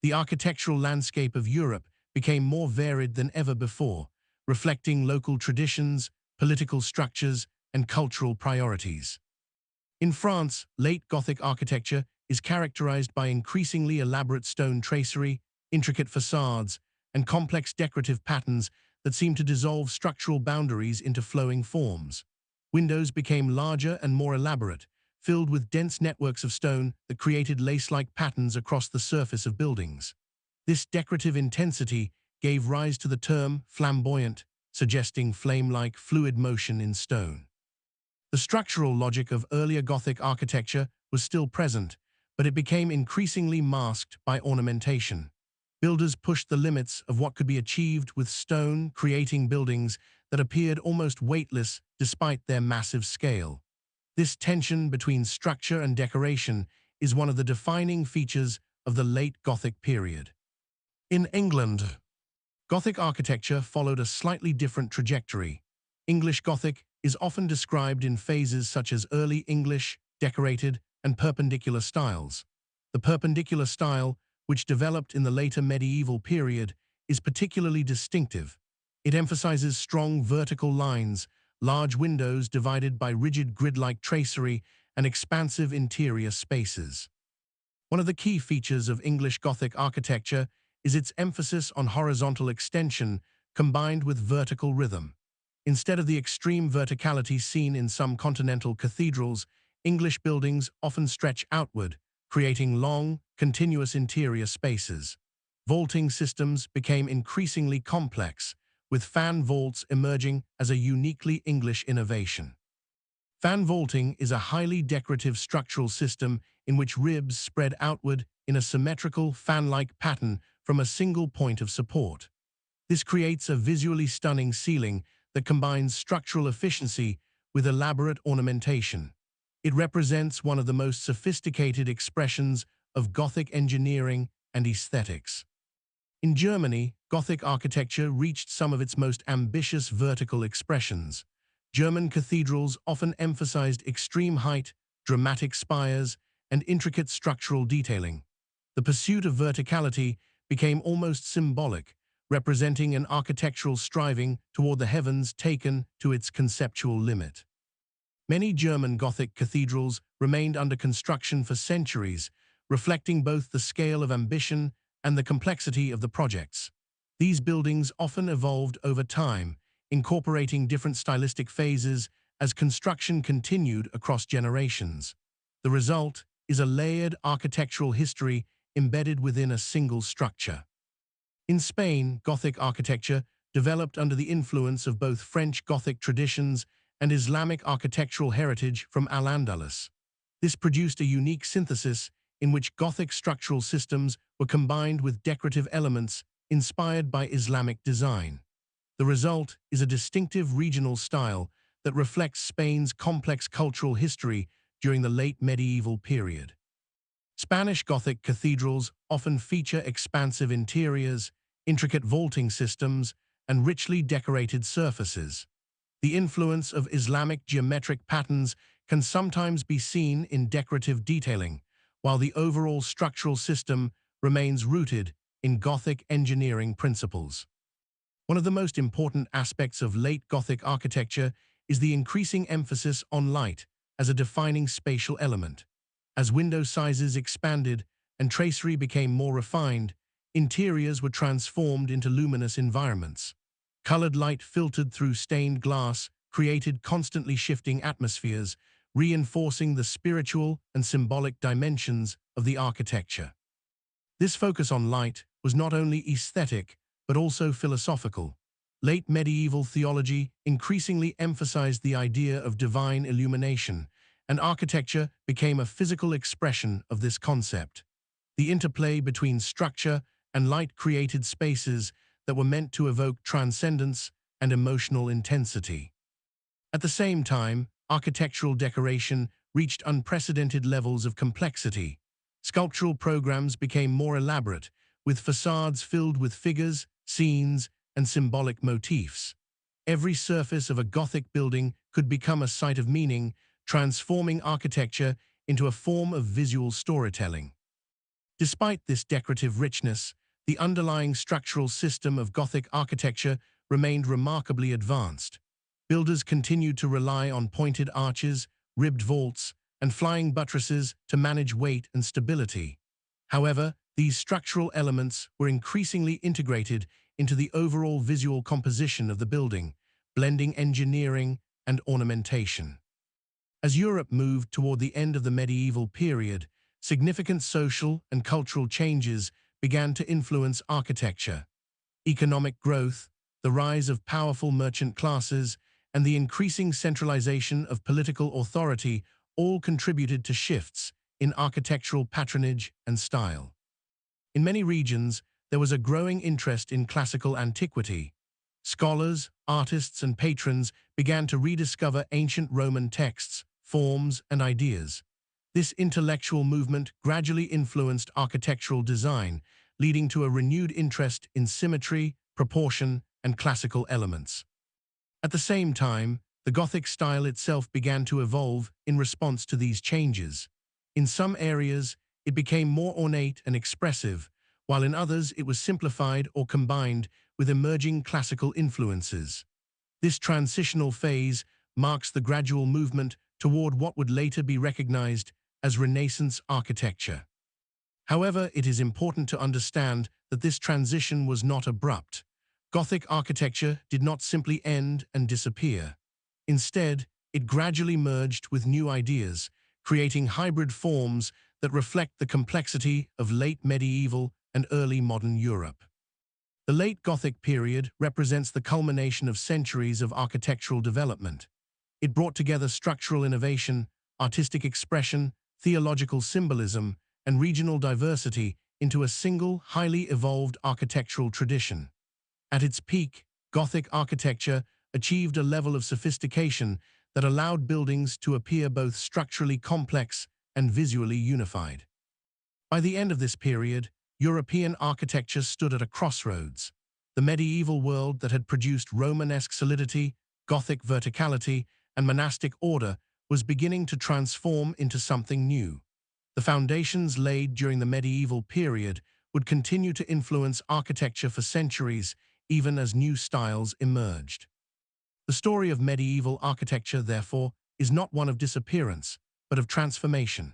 The architectural landscape of Europe became more varied than ever before, reflecting local traditions, political structures, and cultural priorities. In France, late Gothic architecture is characterized by increasingly elaborate stone tracery, intricate facades, and complex decorative patterns that seem to dissolve structural boundaries into flowing forms. Windows became larger and more elaborate, filled with dense networks of stone that created lace-like patterns across the surface of buildings. This decorative intensity gave rise to the term flamboyant, suggesting flame-like fluid motion in stone. The structural logic of earlier Gothic architecture was still present, but it became increasingly masked by ornamentation. Builders pushed the limits of what could be achieved with stone, creating buildings that appeared almost weightless despite their massive scale. This tension between structure and decoration is one of the defining features of the late Gothic period. In England, Gothic architecture followed a slightly different trajectory. English Gothic is often described in phases such as Early English, Decorated, and Perpendicular styles. The Perpendicular style, which developed in the later medieval period, is particularly distinctive. It emphasizes strong vertical lines, large windows divided by rigid grid-like tracery, and expansive interior spaces. One of the key features of English Gothic architecture is its emphasis on horizontal extension combined with vertical rhythm. Instead of the extreme verticality seen in some continental cathedrals, English buildings often stretch outward, creating long, continuous interior spaces. Vaulting systems became increasingly complex, with fan vaults emerging as a uniquely English innovation. Fan vaulting is a highly decorative structural system in which ribs spread outward in a symmetrical, fan-like pattern from a single point of support. This creates a visually stunning ceiling that combines structural efficiency with elaborate ornamentation. It represents one of the most sophisticated expressions of Gothic engineering and aesthetics. In Germany, Gothic architecture reached some of its most ambitious vertical expressions. German cathedrals often emphasized extreme height, dramatic spires, and intricate structural detailing. The pursuit of verticality became almost symbolic, representing an architectural striving toward the heavens taken to its conceptual limit. Many German Gothic cathedrals remained under construction for centuries, reflecting both the scale of ambition and the complexity of the projects. These buildings often evolved over time, incorporating different stylistic phases as construction continued across generations. The result is a layered architectural history embedded within a single structure. In Spain, Gothic architecture developed under the influence of both French Gothic traditions and Islamic architectural heritage from Al-Andalus. This produced a unique synthesis in which Gothic structural systems were combined with decorative elements inspired by Islamic design. The result is a distinctive regional style that reflects Spain's complex cultural history during the late medieval period. Spanish Gothic cathedrals often feature expansive interiors, intricate vaulting systems, and richly decorated surfaces. The influence of Islamic geometric patterns can sometimes be seen in decorative detailing, while the overall structural system remains rooted in Gothic engineering principles. One of the most important aspects of late Gothic architecture is the increasing emphasis on light as a defining spatial element. As window sizes expanded and tracery became more refined, interiors were transformed into luminous environments. Colored light filtered through stained glass created constantly shifting atmospheres, reinforcing the spiritual and symbolic dimensions of the architecture. This focus on light was not only aesthetic, but also philosophical. Late medieval theology increasingly emphasized the idea of divine illumination, and architecture became a physical expression of this concept. The interplay between structure and light created spaces that were meant to evoke transcendence and emotional intensity. At the same time, architectural decoration reached unprecedented levels of complexity. Sculptural programs became more elaborate, with facades filled with figures, scenes, and symbolic motifs. Every surface of a Gothic building could become a site of meaning, transforming architecture into a form of visual storytelling. Despite this decorative richness, the underlying structural system of Gothic architecture remained remarkably advanced. Builders continued to rely on pointed arches, ribbed vaults, and flying buttresses to manage weight and stability. However, these structural elements were increasingly integrated into the overall visual composition of the building, blending engineering and ornamentation. As Europe moved toward the end of the medieval period, significant social and cultural changes began to influence architecture. Economic growth, the rise of powerful merchant classes, and the increasing centralization of political authority all contributed to shifts in architectural patronage and style. In many regions, there was a growing interest in classical antiquity. Scholars, artists, and patrons began to rediscover ancient Roman texts, forms, and ideas. This intellectual movement gradually influenced architectural design, leading to a renewed interest in symmetry, proportion, and classical elements. At the same time, the Gothic style itself began to evolve in response to these changes. In some areas, it became more ornate and expressive, while in others it was simplified or combined with emerging classical influences. This transitional phase marks the gradual movement toward what would later be recognized as Renaissance architecture. However, it is important to understand that this transition was not abrupt. Gothic architecture did not simply end and disappear. Instead, it gradually merged with new ideas, creating hybrid forms that reflect the complexity of late medieval and early modern Europe. The late Gothic period represents the culmination of centuries of architectural development. It brought together structural innovation, artistic expression, theological symbolism, and regional diversity into a single, highly evolved architectural tradition. At its peak, Gothic architecture achieved a level of sophistication that allowed buildings to appear both structurally complex and visually unified. By the end of this period, European architecture stood at a crossroads. The medieval world that had produced Romanesque solidity, Gothic verticality, and monastic order was beginning to transform into something new. The foundations laid during the medieval period would continue to influence architecture for centuries, even as new styles emerged. The story of medieval architecture, therefore, is not one of disappearance, but of transformation.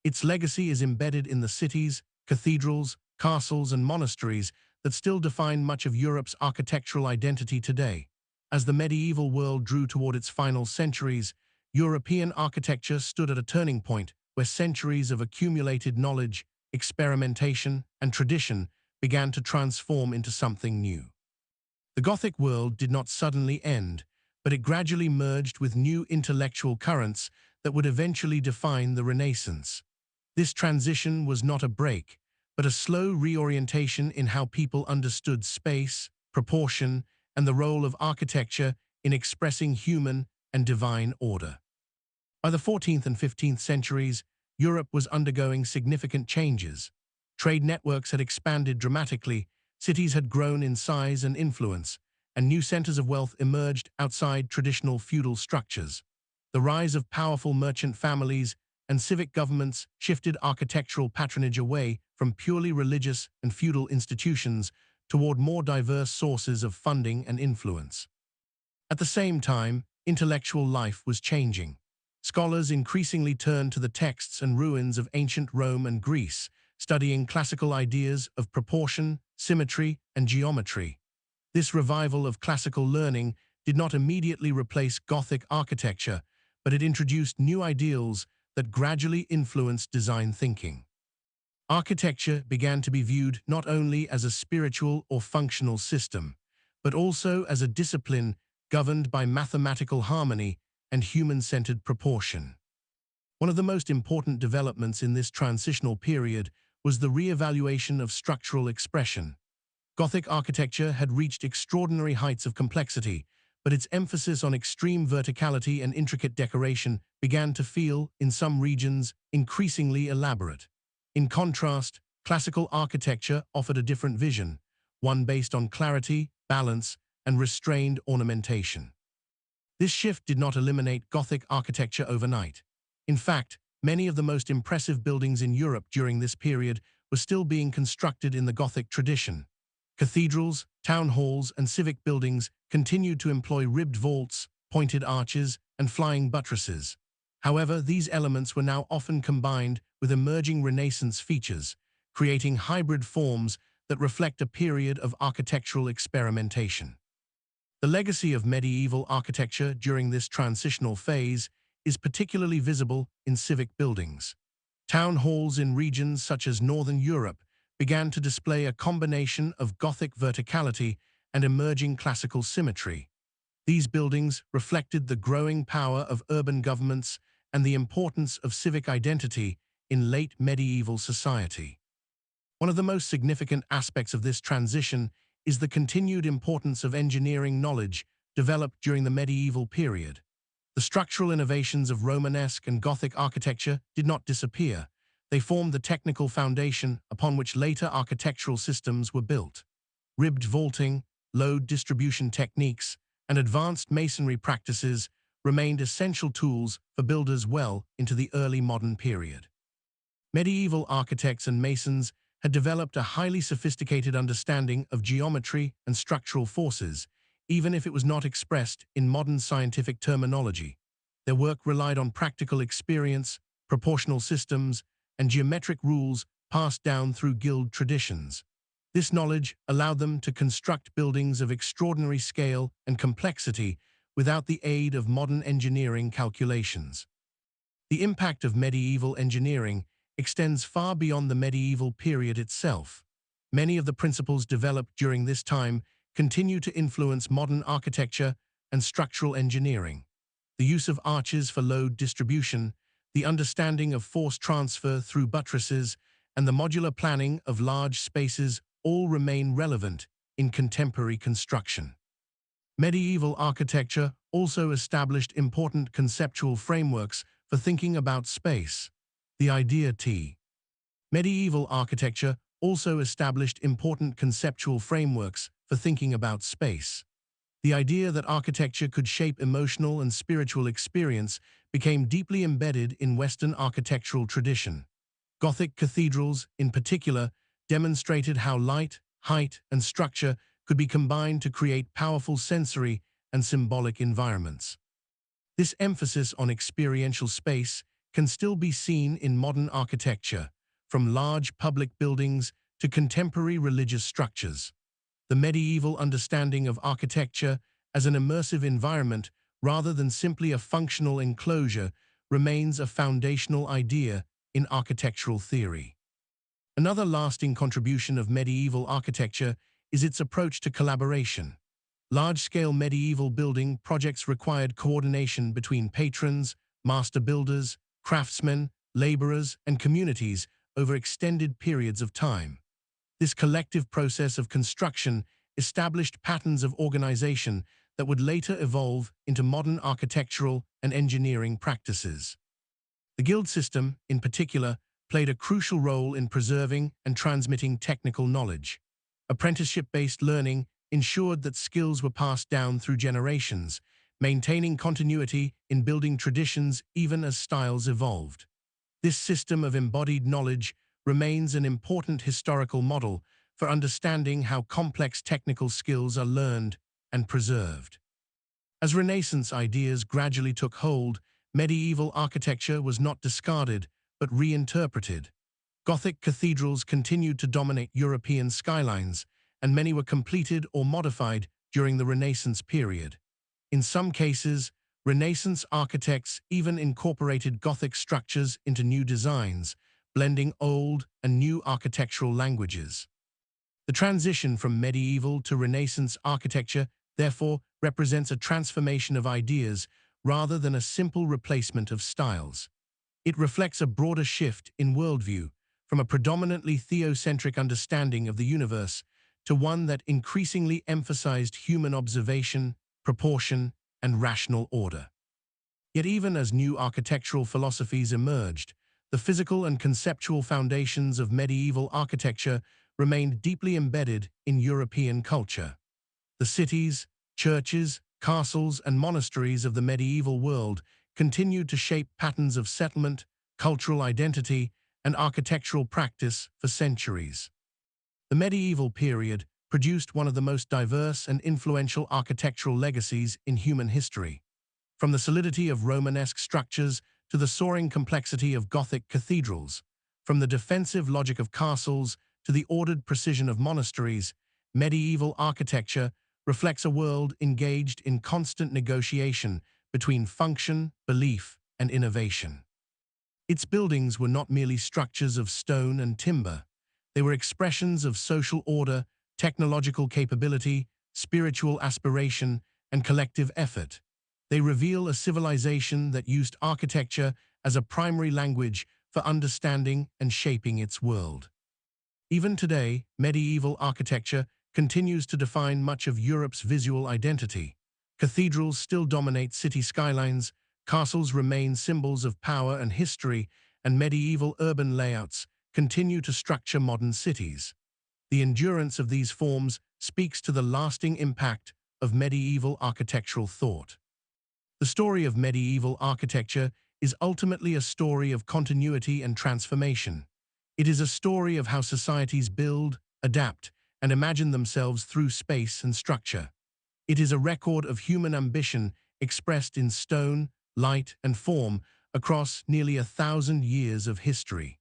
Its legacy is embedded in the cities, cathedrals, castles, and monasteries that still define much of Europe's architectural identity today. As the medieval world drew toward its final centuries, European architecture stood at a turning point where centuries of accumulated knowledge, experimentation, and tradition began to transform into something new. The Gothic world did not suddenly end, but it gradually merged with new intellectual currents that would eventually define the Renaissance. This transition was not a break, but a slow reorientation in how people understood space, proportion, and the role of architecture in expressing human and divine order. By the 14th and 15th centuries, Europe was undergoing significant changes. Trade networks had expanded dramatically, cities had grown in size and influence, and new centers of wealth emerged outside traditional feudal structures. The rise of powerful merchant families and civic governments shifted architectural patronage away from purely religious and feudal institutions toward more diverse sources of funding and influence. At the same time, intellectual life was changing. Scholars increasingly turned to the texts and ruins of ancient Rome and Greece, studying classical ideas of proportion, symmetry, and geometry. This revival of classical learning did not immediately replace Gothic architecture, but it introduced new ideals that gradually influenced design thinking. Architecture began to be viewed not only as a spiritual or functional system, but also as a discipline governed by mathematical harmony and human-centered proportion. One of the most important developments in this transitional period was the re-evaluation of structural expression. Gothic architecture had reached extraordinary heights of complexity, but its emphasis on extreme verticality and intricate decoration began to feel, in some regions, increasingly elaborate. In contrast, classical architecture offered a different vision, one based on clarity, balance, and restrained ornamentation. This shift did not eliminate Gothic architecture overnight. In fact, many of the most impressive buildings in Europe during this period were still being constructed in the Gothic tradition. Cathedrals, town halls, and civic buildings continued to employ ribbed vaults, pointed arches, and flying buttresses. However, these elements were now often combined with emerging Renaissance features, creating hybrid forms that reflect a period of architectural experimentation. The legacy of medieval architecture during this transitional phase is particularly visible in civic buildings. Town halls in regions such as Northern Europe began to display a combination of Gothic verticality and emerging classical symmetry. These buildings reflected the growing power of urban governments and the importance of civic identity in late medieval society. One of the most significant aspects of this transition is the continued importance of engineering knowledge developed during the medieval period. The structural innovations of Romanesque and Gothic architecture did not disappear. They formed the technical foundation upon which later architectural systems were built. Ribbed vaulting, load distribution techniques, and advanced masonry practices remained essential tools for builders well into the early modern period. Medieval architects and masons had developed a highly sophisticated understanding of geometry and structural forces, even if it was not expressed in modern scientific terminology. Their work relied on practical experience, proportional systems, and geometric rules passed down through guild traditions. This knowledge allowed them to construct buildings of extraordinary scale and complexity without the aid of modern engineering calculations. The impact of medieval engineering extends far beyond the medieval period itself. Many of the principles developed during this time continue to influence modern architecture and structural engineering. The use of arches for load distribution, the understanding of force transfer through buttresses, and the modular planning of large spaces all remain relevant in contemporary construction. Medieval architecture also established important conceptual frameworks for thinking about space. The idea T. Medieval architecture also established important conceptual frameworks for thinking about space. The idea that architecture could shape emotional and spiritual experience became deeply embedded in Western architectural tradition. Gothic cathedrals, in particular, demonstrated how light, height, and structure could be combined to create powerful sensory and symbolic environments. This emphasis on experiential space can still be seen in modern architecture, from large public buildings to contemporary religious structures. The medieval understanding of architecture as an immersive environment rather than simply a functional enclosure remains a foundational idea in architectural theory. Another lasting contribution of medieval architecture is its approach to collaboration. Large-scale medieval building projects required coordination between patrons, master builders, craftsmen, laborers, and communities over extended periods of time. This collective process of construction established patterns of organization that would later evolve into modern architectural and engineering practices. The guild system, in particular, played a crucial role in preserving and transmitting technical knowledge. Apprenticeship-based learning ensured that skills were passed down through generations, maintaining continuity in building traditions even as styles evolved. This system of embodied knowledge remains an important historical model for understanding how complex technical skills are learned and preserved. As Renaissance ideas gradually took hold, medieval architecture was not discarded but reinterpreted. Gothic cathedrals continued to dominate European skylines, and many were completed or modified during the Renaissance period. In some cases, Renaissance architects even incorporated Gothic structures into new designs, blending old and new architectural languages. The transition from medieval to Renaissance architecture, therefore, represents a transformation of ideas rather than a simple replacement of styles. It reflects a broader shift in worldview, from a predominantly theocentric understanding of the universe to one that increasingly emphasized human observation, proportion, and rational order. Yet even as new architectural philosophies emerged, the physical and conceptual foundations of medieval architecture remained deeply embedded in European culture. The cities, churches, castles, and monasteries of the medieval world continued to shape patterns of settlement, cultural identity, and architectural practice for centuries. The medieval period produced one of the most diverse and influential architectural legacies in human history. From the solidity of Romanesque structures to the soaring complexity of Gothic cathedrals, from the defensive logic of castles to the ordered precision of monasteries, medieval architecture reflects a world engaged in constant negotiation between function, belief, and innovation. Its buildings were not merely structures of stone and timber. They were expressions of social order, technological capability, spiritual aspiration, and collective effort. They reveal a civilization that used architecture as a primary language for understanding and shaping its world. Even today, medieval architecture continues to define much of Europe's visual identity. Cathedrals still dominate city skylines, castles remain symbols of power and history, and medieval urban layouts continue to structure modern cities. The endurance of these forms speaks to the lasting impact of medieval architectural thought. The story of medieval architecture is ultimately a story of continuity and transformation. It is a story of how societies build, adapt, and imagine themselves through space and structure. It is a record of human ambition expressed in stone, light, and form across nearly 1,000 years of history.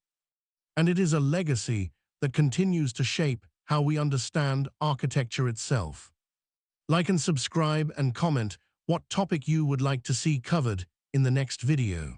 And it is a legacy that continues to shape how we understand architecture itself. Like and subscribe and comment what topic you would like to see covered in the next video.